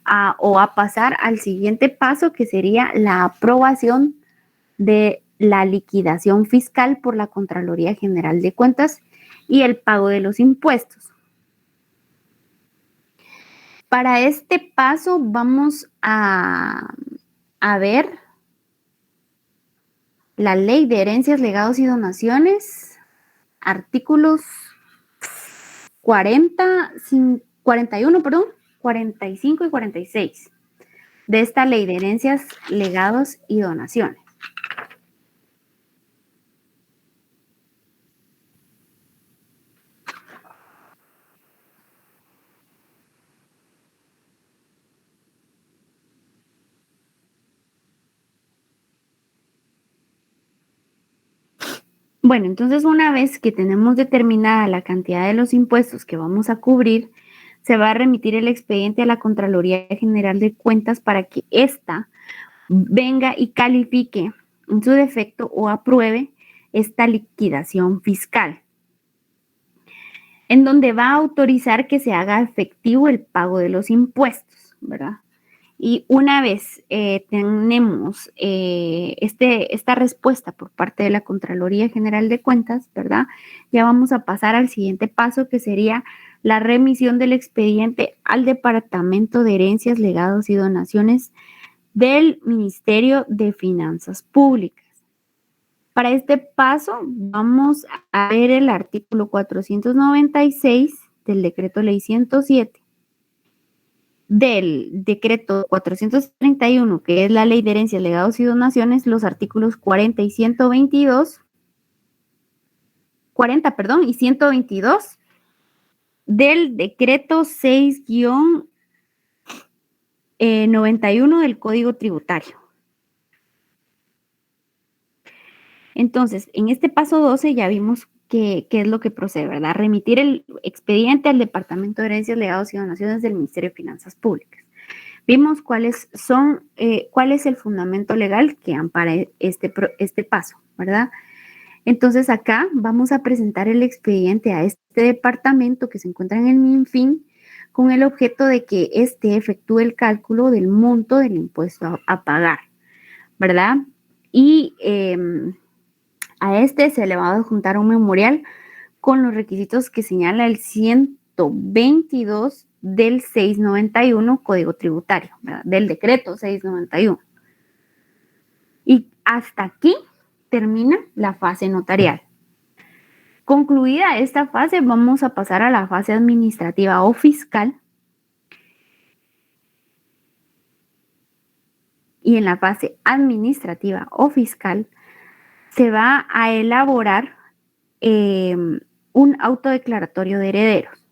Speaker 2: a pasar al siguiente paso, que sería la aprobación de la liquidación fiscal por la Contraloría General de Cuentas y el pago de los impuestos. Para este paso vamos a ver la Ley de Herencias, Legados y Donaciones, artículos 41, 45 y 46 de esta Ley de Herencias, Legados y Donaciones. Bueno, entonces una vez que tenemos determinada la cantidad de los impuestos que vamos a cubrir, se va a remitir el expediente a la Contraloría General de Cuentas para que ésta venga y califique en su defecto o apruebe esta liquidación fiscal, en donde va a autorizar que se haga efectivo el pago de los impuestos, ¿verdad? Y una vez tenemos esta respuesta por parte de la Contraloría General de Cuentas, ¿verdad? Ya vamos a pasar al siguiente paso, que sería la remisión del expediente al Departamento de Herencias, Legados y Donaciones del Ministerio de Finanzas Públicas. Para este paso vamos a ver el artículo 496 del Decreto Ley 107, del Decreto 431, que es la Ley de Herencias, Legados y Donaciones, los artículos 40 y 122 del Decreto 6-91 del Código Tributario. Entonces, en este paso 12 ya vimos qué es lo que procede, ¿verdad? Remitir el expediente al Departamento de Herencias, Legados y Donaciones del Ministerio de Finanzas Públicas. Vimos cuál es el fundamento legal que ampara este paso, ¿verdad? Entonces acá vamos a presentar el expediente a este departamento que se encuentra en el MinFin con el objeto de que éste efectúe el cálculo del monto del impuesto a pagar, ¿verdad? Y a este se le va a adjuntar un memorial con los requisitos que señala el 122 del 691 Código Tributario, ¿verdad? Del Decreto 691. Y hasta aquí termina la fase notarial. Concluida esta fase, vamos a pasar a la fase administrativa o fiscal. Y en la fase administrativa o fiscal se va a elaborar un auto declaratorio de herederos.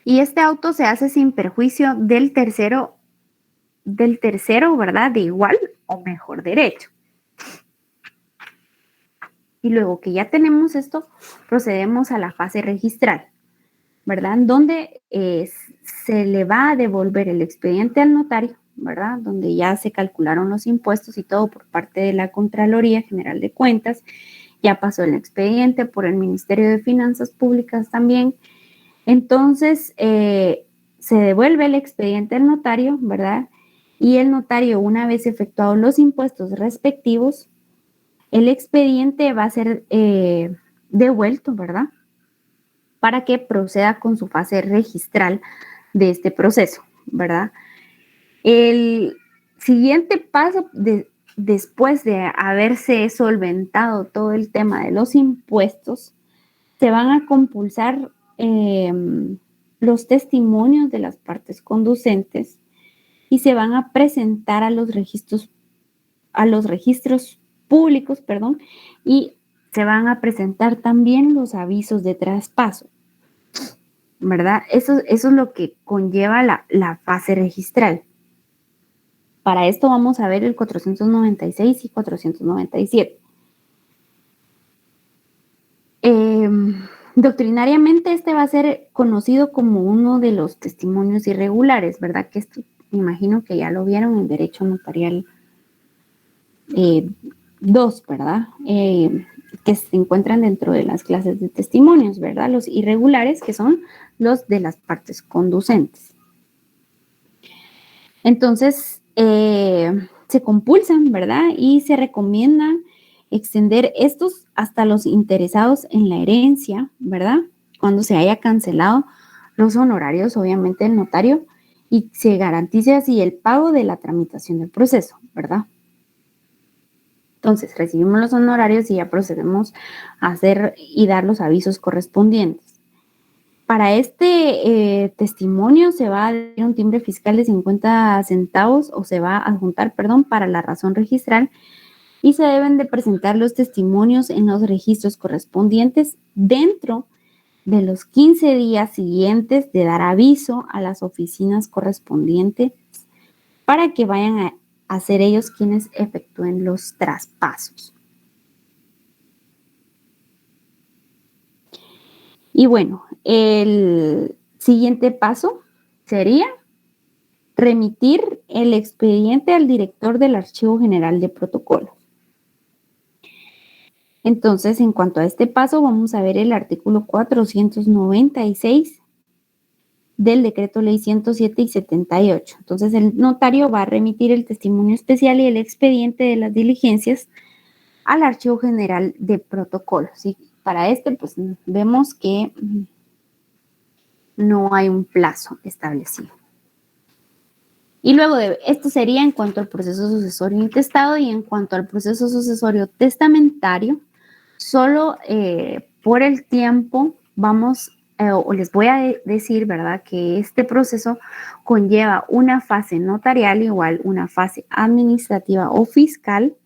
Speaker 2: Y este auto se hace sin perjuicio del tercero, ¿verdad? De igual o mejor derecho. Y luego que ya tenemos esto, procedemos a la fase registral, ¿verdad? En donde se le va a devolver el expediente al notario, ¿verdad? Donde ya se calcularon los impuestos y todo por parte de la Contraloría General de Cuentas. Ya pasó el expediente por el Ministerio de Finanzas Públicas también. Entonces, se devuelve el expediente al notario, ¿verdad? Y el notario, una vez efectuados los impuestos respectivos, el expediente va a ser devuelto, ¿verdad? Para que proceda con su fase registral de este proceso, ¿verdad? El siguiente paso, después de haberse solventado todo el tema de los impuestos, se van a compulsar los testimonios de las partes conducentes y se van a presentar a los registros públicos, y se van a presentar también los avisos de traspaso, ¿verdad? Eso es lo que conlleva la fase registral. Para esto vamos a ver el 496 y 497. Doctrinariamente este va a ser conocido como uno de los testimonios irregulares, ¿verdad? Que esto me imagino que ya lo vieron en Derecho Notarial 2, ¿verdad? Que se encuentran dentro de las clases de testimonios, ¿verdad? Los irregulares, que son los de las partes conducentes. Entonces, se compulsan, ¿verdad? Y se recomienda extender estos hasta los interesados en la herencia, ¿verdad? Cuando se haya cancelado los honorarios, obviamente, del notario, y se garantice así el pago de la tramitación del proceso, ¿verdad? Entonces, recibimos los honorarios y ya procedemos a hacer y dar los avisos correspondientes. Para este testimonio se va a dar un timbre fiscal de 50 centavos o se va a adjuntar, perdón, para la razón registral y se deben de presentar los testimonios en los registros correspondientes dentro de los 15 días siguientes de dar aviso a las oficinas correspondientes para que vayan a ser ellos quienes efectúen los traspasos. Y bueno, el siguiente paso sería remitir el expediente al director del Archivo General de Protocolos. Entonces, en cuanto a este paso, vamos a ver el artículo 496 del Decreto Ley 107 y 78. Entonces, el notario va a remitir el testimonio especial y el expediente de las diligencias al Archivo General de Protocolos. ¿Sí? Para este, pues vemos que no hay un plazo establecido. Y luego de esto sería en cuanto al proceso sucesorio intestado y en cuanto al proceso sucesorio testamentario, solo por el tiempo vamos, o les voy a decir, ¿verdad?, que este proceso conlleva una fase notarial igual, una fase administrativa o fiscal,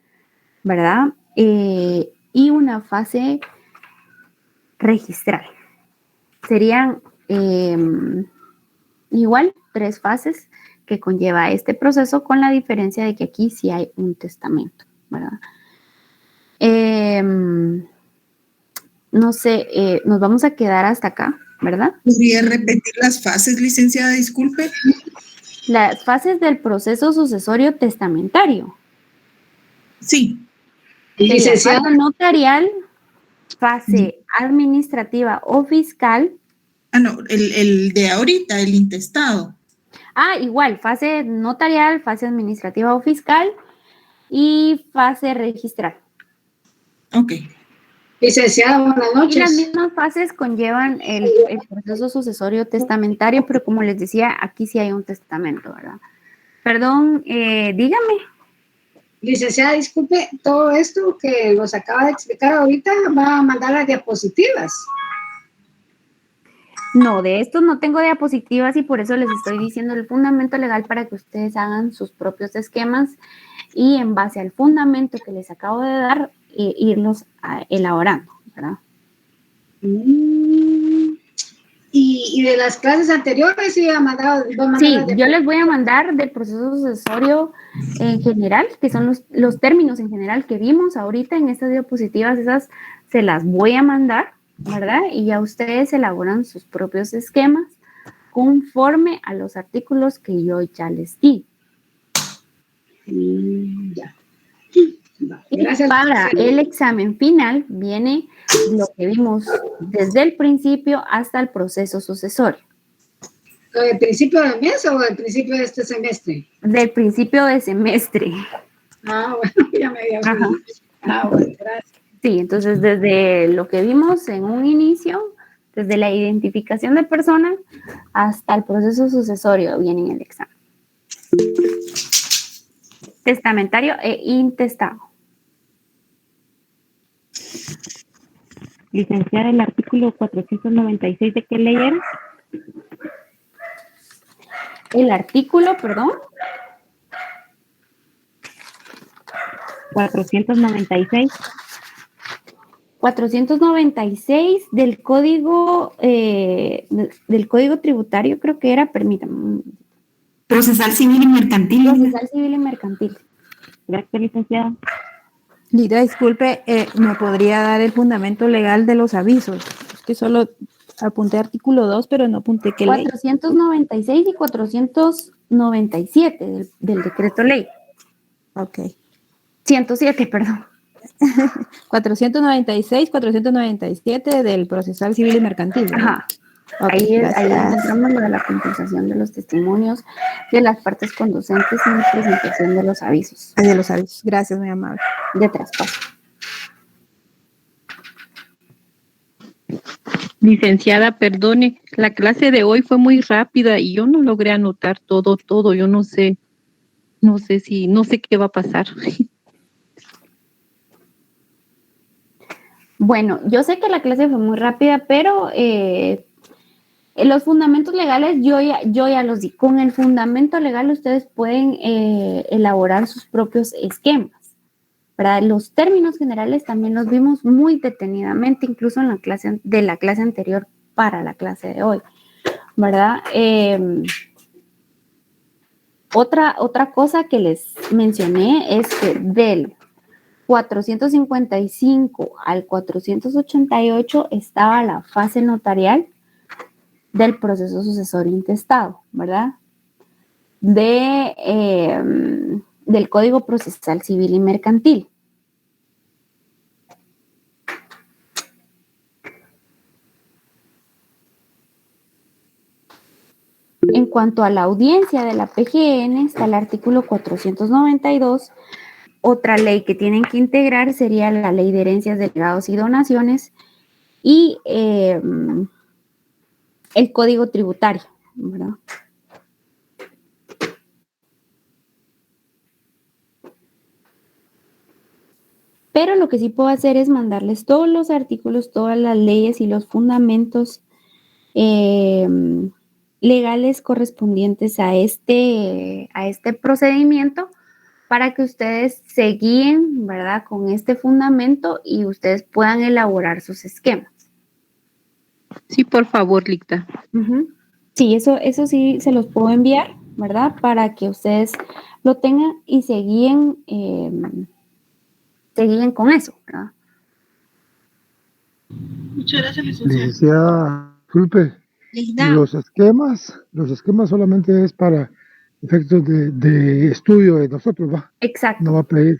Speaker 2: ¿verdad? Y una fase registral. Serían igual 3 fases que conlleva este proceso, con la diferencia de que aquí sí hay un testamento, ¿verdad? No sé, nos vamos a quedar hasta acá, ¿verdad?
Speaker 3: ¿Podría repetir las fases, licenciada? Disculpe.
Speaker 2: Las fases del proceso sucesorio testamentario.
Speaker 3: Sí.
Speaker 2: Licenciada. Fase notarial, fase administrativa o fiscal.
Speaker 3: Ah, no, el de ahorita, el intestado.
Speaker 2: Ah, igual, fase notarial, fase administrativa o fiscal y fase registral.
Speaker 3: Ok.
Speaker 9: Licenciada, buenas noches.
Speaker 2: Y las mismas fases conllevan el proceso sucesorio testamentario, pero como les decía, aquí sí hay un testamento, ¿verdad? Perdón, dígame.
Speaker 9: Licenciada, disculpe, todo esto que nos acaba de explicar ahorita va a mandar las diapositivas.
Speaker 2: No, de estos no tengo diapositivas y por eso les estoy diciendo el fundamento legal para que ustedes hagan sus propios esquemas y en base al fundamento que les acabo de dar, irlos elaborando, ¿verdad?
Speaker 9: Y de las clases anteriores sí ha mandado.
Speaker 2: Sí, yo les voy a mandar del proceso sucesorio en general, que son los términos en general que vimos ahorita en estas diapositivas, esas se las voy a mandar, ¿verdad? Y ya ustedes elaboran sus propios esquemas conforme a los artículos que yo ya les di.
Speaker 9: Ya.
Speaker 2: Gracias. Y para el examen final viene lo que vimos desde el principio hasta el proceso sucesorio.
Speaker 9: ¿Del principio del mes o del principio de este semestre?
Speaker 2: Del principio de semestre.
Speaker 9: Ah, bueno, ya me había olvidado. Ah, bueno, gracias.
Speaker 2: Sí, entonces desde lo que vimos en un inicio, desde la identificación de persona hasta el proceso sucesorio viene en el examen. Testamentario e intestado. Licenciada, el artículo 496, ¿de qué ley era? El artículo, perdón. 496. 496 del código tributario, creo que era, permítame.
Speaker 7: Procesal civil y mercantil.
Speaker 2: Procesal civil y mercantil. Gracias, licenciada.
Speaker 8: Lida, disculpe, ¿me podría dar el fundamento legal de los avisos? Es que solo apunté artículo 2, pero no apunté qué ley.
Speaker 2: 496 y 497 del decreto ley.
Speaker 8: Ok.
Speaker 2: 107, perdón.
Speaker 8: 496, 497 del procesal civil y mercantil, ¿verdad?
Speaker 2: Ajá.
Speaker 8: Ok,
Speaker 2: Ahí
Speaker 8: gracias.
Speaker 2: encontramos lo de la compensación de los testimonios de las partes conducentes y la presentación de los avisos
Speaker 8: De los avisos. Gracias, muy amable.
Speaker 2: de traspaso.
Speaker 4: Licenciada, perdone, la clase de hoy fue muy rápida y yo no logré anotar todo, yo no sé qué va a pasar.
Speaker 2: Bueno, yo sé que la clase fue muy rápida, pero los fundamentos legales yo ya los di. Con el fundamento legal ustedes pueden elaborar sus propios esquemas, ¿verdad? Los términos generales también los vimos muy detenidamente, incluso en la clase anterior para la clase de hoy, ¿verdad? Otra cosa que les mencioné es que del 455 al 488 estaba la fase notarial del proceso sucesorio intestado, ¿verdad? Del Código Procesal Civil y Mercantil. En cuanto a la audiencia de la PGN, está el artículo 492. Otra ley que tienen que integrar sería la ley de herencias, legados y donaciones y el código tributario, ¿verdad? Pero lo que sí puedo hacer es mandarles todos los artículos, todas las leyes y los fundamentos legales correspondientes a este procedimiento, para que ustedes se guíen, ¿verdad?, con este fundamento y ustedes puedan elaborar sus esquemas.
Speaker 4: Sí, por favor, Licta.
Speaker 2: Sí, eso sí se los puedo enviar, ¿verdad?, para que ustedes lo tengan y se guíen con eso, ¿verdad?
Speaker 10: Muchas gracias, licenciada. Disculpe, los esquemas solamente es para efectos de estudio de nosotros, ¿va?
Speaker 2: Exacto.
Speaker 10: No va a pedir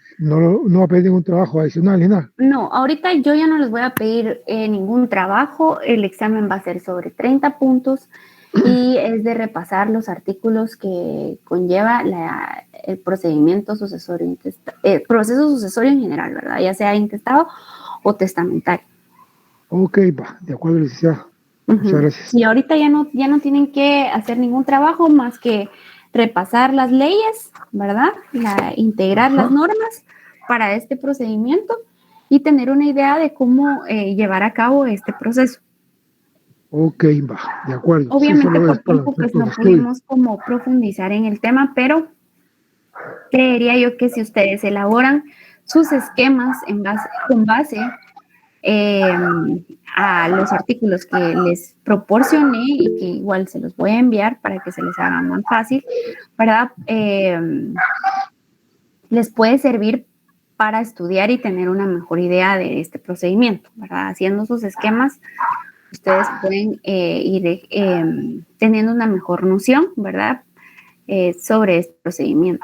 Speaker 10: ningún trabajo adicional ni nada.
Speaker 2: No, ahorita yo ya no les voy a pedir ningún trabajo. El examen va a ser sobre 30 puntos y es de repasar los artículos que conlleva el procedimiento sucesorio, proceso sucesorio en general, ¿verdad? Ya sea intestado o testamentario.
Speaker 10: Ok, va, de acuerdo, licenciada. Muchas gracias.
Speaker 2: Y ahorita ya no tienen que hacer ningún trabajo más que repasar las leyes, ¿verdad? Integrar las normas para este procedimiento y tener una idea de cómo llevar a cabo este proceso.
Speaker 10: Ok, va, de acuerdo.
Speaker 2: Obviamente por tiempo pues no pudimos como profundizar en el tema, pero creería yo que si ustedes elaboran sus esquemas con base a los artículos que les proporcioné y que igual se los voy a enviar para que se les haga más fácil, ¿verdad? Les puede servir para estudiar y tener una mejor idea de este procedimiento, ¿verdad? Haciendo sus esquemas, ustedes pueden ir teniendo una mejor noción, ¿verdad? Sobre este procedimiento.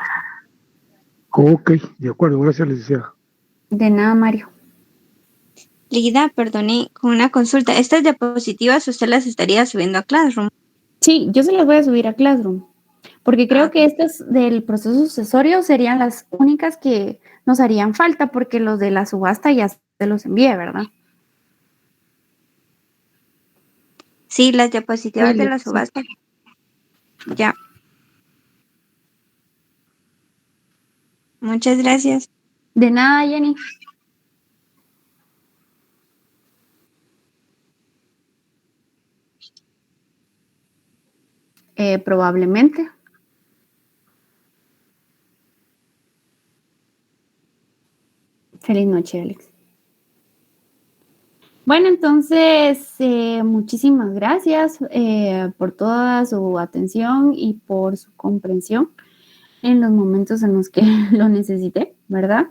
Speaker 10: Ok, de acuerdo, gracias, licenciada.
Speaker 2: De nada, Mario.
Speaker 11: Lida, perdone, con una consulta. ¿Estas diapositivas usted las estaría subiendo a Classroom?
Speaker 2: Sí, yo se las voy a subir a Classroom, porque creo que estas del proceso sucesorio serían las únicas que nos harían falta, porque los de la subasta ya se los envié, ¿verdad?
Speaker 11: Sí, las diapositivas de la subasta. Ya. Muchas gracias.
Speaker 2: De nada, Jenny. Probablemente. Feliz noche, Alex. Bueno, entonces, muchísimas gracias por toda su atención y por su comprensión en los momentos en los que lo necesité, ¿verdad?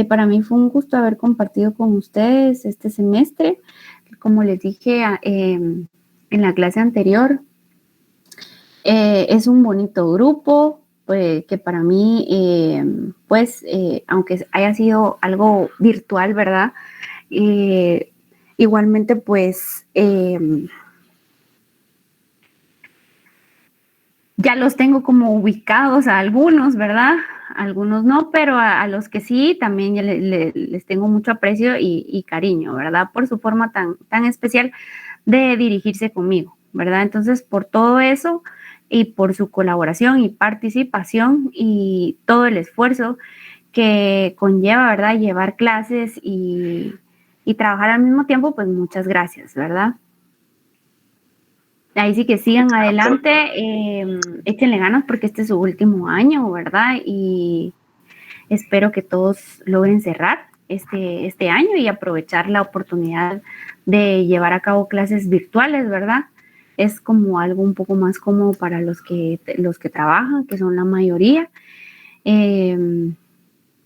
Speaker 2: Para mí fue un gusto haber compartido con ustedes este semestre. Como les dije en la clase anterior, es un bonito grupo, pues, que para mí, aunque haya sido algo virtual, ¿verdad? Igualmente, pues, ya los tengo como ubicados a algunos, ¿verdad? Algunos no, pero a los que sí, también ya les tengo mucho aprecio y cariño, ¿verdad? Por su forma tan especial de dirigirse conmigo, ¿verdad? Entonces, por todo eso y por su colaboración y participación y todo el esfuerzo que conlleva, ¿verdad? Llevar clases y trabajar al mismo tiempo, pues muchas gracias, ¿verdad? Ahí sí que sigan adelante, échenle ganas porque este es su último año, ¿verdad? Y espero que todos logren cerrar este año y aprovechar la oportunidad de llevar a cabo clases virtuales, ¿verdad? Es como algo un poco más cómodo para los que trabajan, que son la mayoría.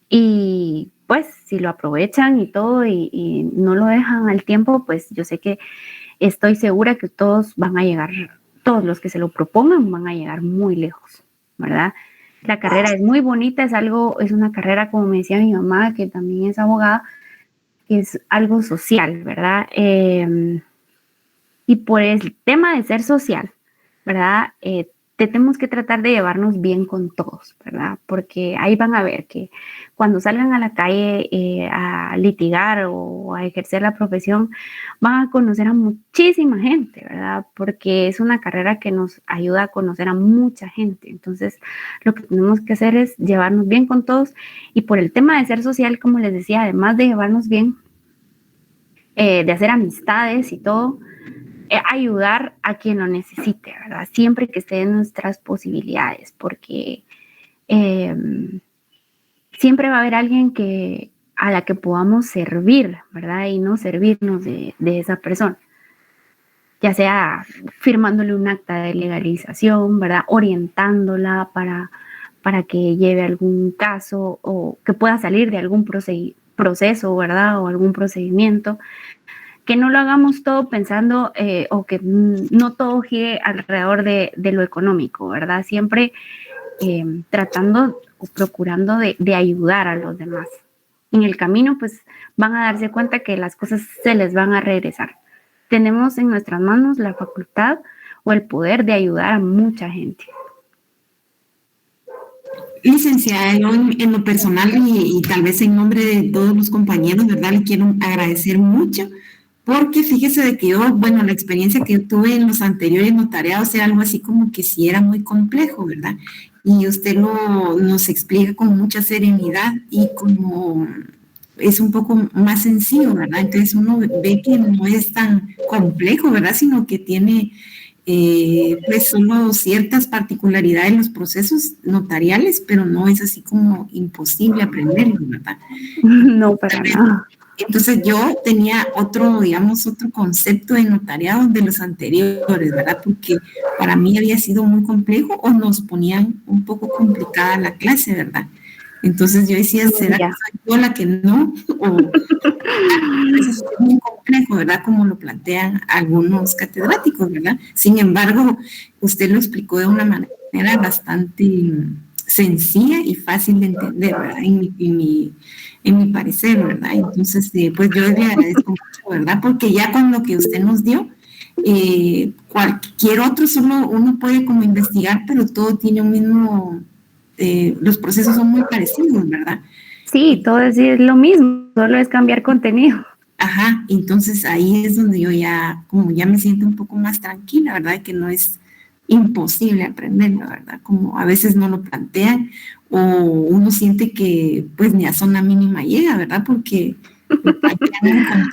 Speaker 2: Y pues si lo aprovechan y todo y no lo dejan al tiempo, pues yo sé que estoy segura que todos van a llegar, todos los que se lo propongan van a llegar muy lejos, ¿verdad? La carrera es muy bonita, es una carrera, como me decía mi mamá, que también es abogada, que es algo social, ¿verdad? Y por el tema de ser social, ¿verdad? Tenemos que tratar de llevarnos bien con todos, ¿verdad? Porque ahí van a ver que cuando salgan a la calle a litigar o a ejercer la profesión, van a conocer a muchísima gente, ¿verdad? Porque es una carrera que nos ayuda a conocer a mucha gente. Entonces, lo que tenemos que hacer es llevarnos bien con todos. Y por el tema de ser social, como les decía, además de llevarnos bien, de hacer amistades y todo, ayudar a quien lo necesite, ¿verdad? Siempre que esté en nuestras posibilidades, porque siempre va a haber alguien a la que podamos servir, ¿verdad? Y no servirnos de esa persona, ya sea firmándole un acta de legalización, ¿verdad? Orientándola para que lleve algún caso o que pueda salir de algún proceso, ¿verdad? O algún procedimiento. Que no lo hagamos todo pensando o que no todo gire alrededor de lo económico, ¿verdad? Siempre tratando o procurando de ayudar a los demás. En el camino, pues, van a darse cuenta que las cosas se les van a regresar. Tenemos en nuestras manos la facultad o el poder de ayudar a mucha gente.
Speaker 7: Licenciada, yo en lo personal y tal vez en nombre de todos los compañeros, ¿verdad? Le quiero agradecer mucho porque fíjese de que yo, bueno, la experiencia que yo tuve en los anteriores notariados era algo así como que sí era muy complejo, ¿verdad? Y usted nos explica con mucha serenidad y como es un poco más sencillo, ¿verdad? Entonces uno ve que no es tan complejo, ¿verdad? Sino que tiene pues solo ciertas particularidades en los procesos notariales, pero no es así como imposible aprenderlo, ¿verdad?
Speaker 2: No, para nada.
Speaker 7: Entonces yo tenía otro concepto de notariado de los anteriores, ¿verdad? Porque para mí había sido muy complejo o nos ponían un poco complicada la clase, ¿verdad? Entonces yo decía, ¿será que soy yo la que no? O es muy complejo, ¿verdad? Como lo plantean algunos catedráticos, ¿verdad? Sin embargo, usted lo explicó de una manera bastante sencilla y fácil de entender, ¿verdad? En mi parecer, ¿verdad? Entonces, pues yo le agradezco mucho, ¿verdad? Porque ya con lo que usted nos dio, cualquier otro, solo uno puede como investigar, pero todo tiene un mismo, los procesos son muy parecidos, ¿verdad?
Speaker 2: Sí, todo es lo mismo, solo es cambiar contenido.
Speaker 7: Ajá, entonces ahí es donde yo ya me siento un poco más tranquila, ¿verdad? Que no es imposible aprenderlo, ¿verdad? Como a veces no lo plantean o uno siente que pues ni a zona mínima llega, ¿verdad? Porque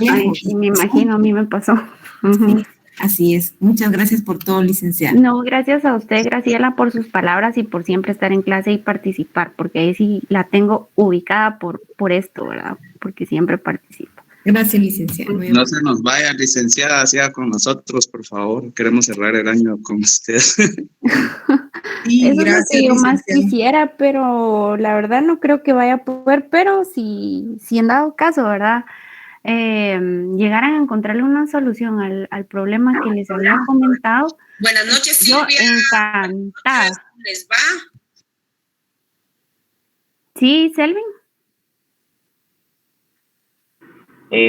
Speaker 2: Ay, sí, me imagino, a mí me pasó.
Speaker 7: Sí, así es. Muchas gracias por todo, licenciada.
Speaker 2: No, gracias a usted, Graciela, por sus palabras y por siempre estar en clase y participar, porque ahí sí la tengo ubicada por esto, ¿verdad? Porque siempre participo.
Speaker 7: Gracias, licenciada. Muy
Speaker 5: No se nos vaya, licenciada, siga con nosotros, por favor. Queremos cerrar el año con usted.
Speaker 3: Sí,
Speaker 2: Eso es lo
Speaker 3: gracias,
Speaker 2: que yo más
Speaker 3: licenciada.
Speaker 2: quisiera, pero la verdad no creo que vaya a poder, pero si en dado caso, ¿verdad? Llegaran a encontrarle una solución al problema que les había comentado,
Speaker 12: Buenas noches,
Speaker 2: yo
Speaker 12: Silvia.
Speaker 2: encantada.
Speaker 12: ¿Les va?
Speaker 2: ¿Sí, Selvin?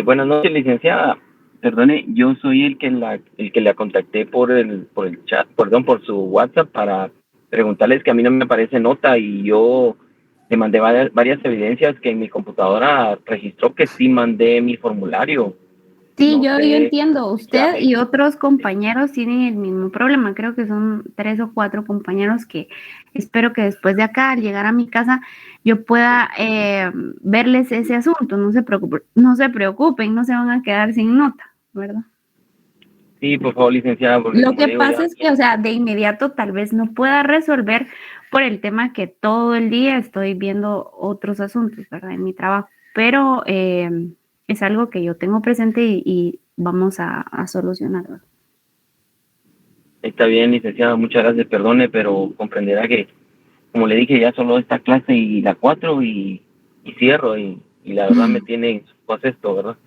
Speaker 13: Buenas noches, licenciada. Perdone, yo soy el que la contacté por el chat, perdón, por su WhatsApp para preguntarles que a mí no me aparece nota y yo le mandé varias evidencias que en mi computadora registró que sí mandé mi formulario.
Speaker 2: Sí,
Speaker 13: No
Speaker 2: yo
Speaker 13: sé,
Speaker 2: entiendo. Usted y otros compañeros tienen el mismo problema. Creo que son 3 o 4 compañeros que espero que después de acá, al llegar a mi casa, yo pueda verles ese asunto. No se preocupen, no se van a quedar sin nota, ¿verdad?
Speaker 13: Sí, por favor, licenciada. Porque
Speaker 2: Lo
Speaker 13: como
Speaker 2: que
Speaker 13: digo,
Speaker 2: pasa es que, o sea, de inmediato tal vez no pueda resolver por el tema que todo el día estoy viendo otros asuntos, ¿verdad? En mi trabajo. Pero es algo que yo tengo presente y vamos a solucionar, ¿verdad?
Speaker 13: Está bien, licenciada, muchas gracias, perdone, pero comprenderá que, como le dije, ya solo esta clase y la 4 y cierro y la verdad me tiene pues esto, ¿verdad?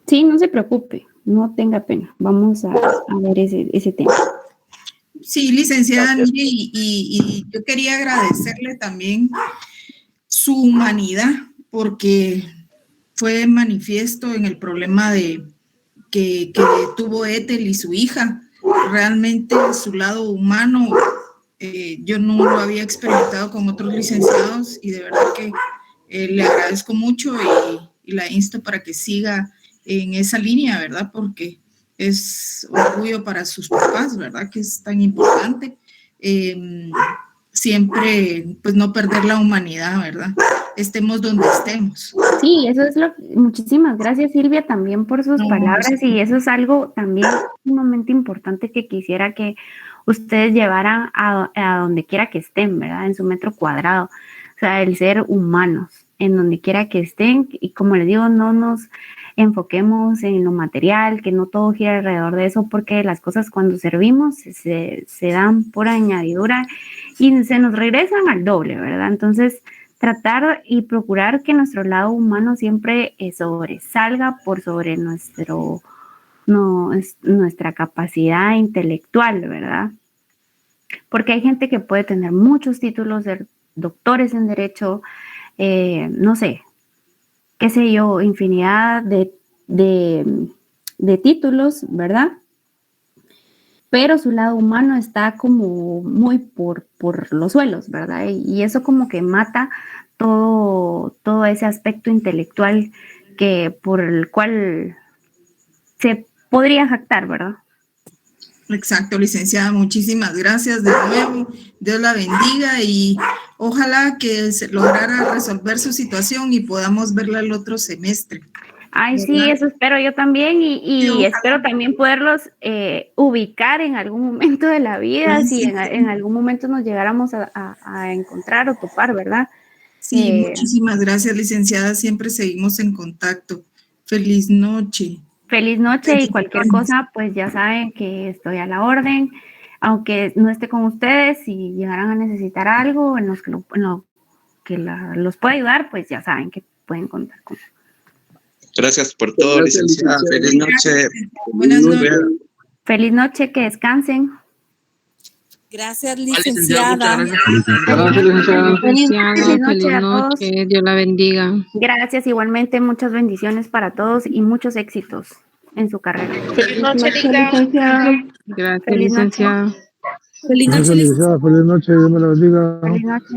Speaker 2: Sí, no se preocupe, no tenga pena. Vamos a ver ese tema.
Speaker 3: Sí, licenciada, mire, y yo quería agradecerle también su humanidad, porque fue manifiesto en el problema que tuvo Ethel y su hija. Realmente su lado humano, yo no lo había experimentado con otros licenciados y de verdad que le agradezco mucho y la insto para que siga en esa línea, ¿verdad? Porque es orgullo para sus papás, ¿verdad? Que es tan importante. Siempre, pues, no perder la humanidad, ¿verdad? Estemos donde estemos.
Speaker 2: Sí, eso es muchísimas gracias, Silvia, también por sus palabras, y eso es algo también sumamente importante que quisiera que ustedes llevaran a donde quiera que estén, ¿verdad? En su metro cuadrado, o sea, el ser humanos, en donde quiera que estén, y como les digo, no nos enfoquemos en lo material, que no todo gira alrededor de eso, porque las cosas cuando servimos se dan por añadidura y se nos regresan al doble, ¿verdad? Entonces, tratar y procurar que nuestro lado humano siempre sobresalga por sobre nuestra capacidad intelectual, ¿verdad? Porque hay gente que puede tener muchos títulos, ser doctores en derecho, no sé, qué sé yo, infinidad de títulos, ¿verdad? Pero su lado humano está como muy por los suelos, ¿verdad? Y eso como que mata todo ese aspecto intelectual por el cual se podría jactar, ¿verdad?
Speaker 3: Exacto, licenciada, muchísimas gracias de nuevo. Dios la bendiga y ojalá que se lograra resolver su situación y podamos verla el otro semestre.
Speaker 2: Ay, sí, eso espero yo también y espero también poderlos ubicar en algún momento de la vida, si en algún momento nos llegáramos a encontrar o topar, ¿verdad?
Speaker 3: Sí, muchísimas gracias, licenciada, siempre seguimos en contacto. Feliz noche.
Speaker 2: Feliz noche y cualquier cosa, pues ya saben que estoy a la orden, aunque no esté con ustedes, si llegaran a necesitar algo en lo que los pueda ayudar, pues ya saben que pueden contar conmigo.
Speaker 5: Gracias por todo, licenciada. Feliz noche.
Speaker 3: Buenas noches.
Speaker 2: Feliz noche, que descansen.
Speaker 12: Gracias, licenciada.
Speaker 4: Gracias, licenciada. Feliz noche, Dios la bendiga.
Speaker 2: Gracias, igualmente, muchas bendiciones para todos y muchos éxitos en su carrera.
Speaker 4: Feliz noche, licenciada. Gracias, licenciada.
Speaker 10: Feliz noche, licenciada. Feliz noche, Dios me la bendiga.
Speaker 2: Feliz noche.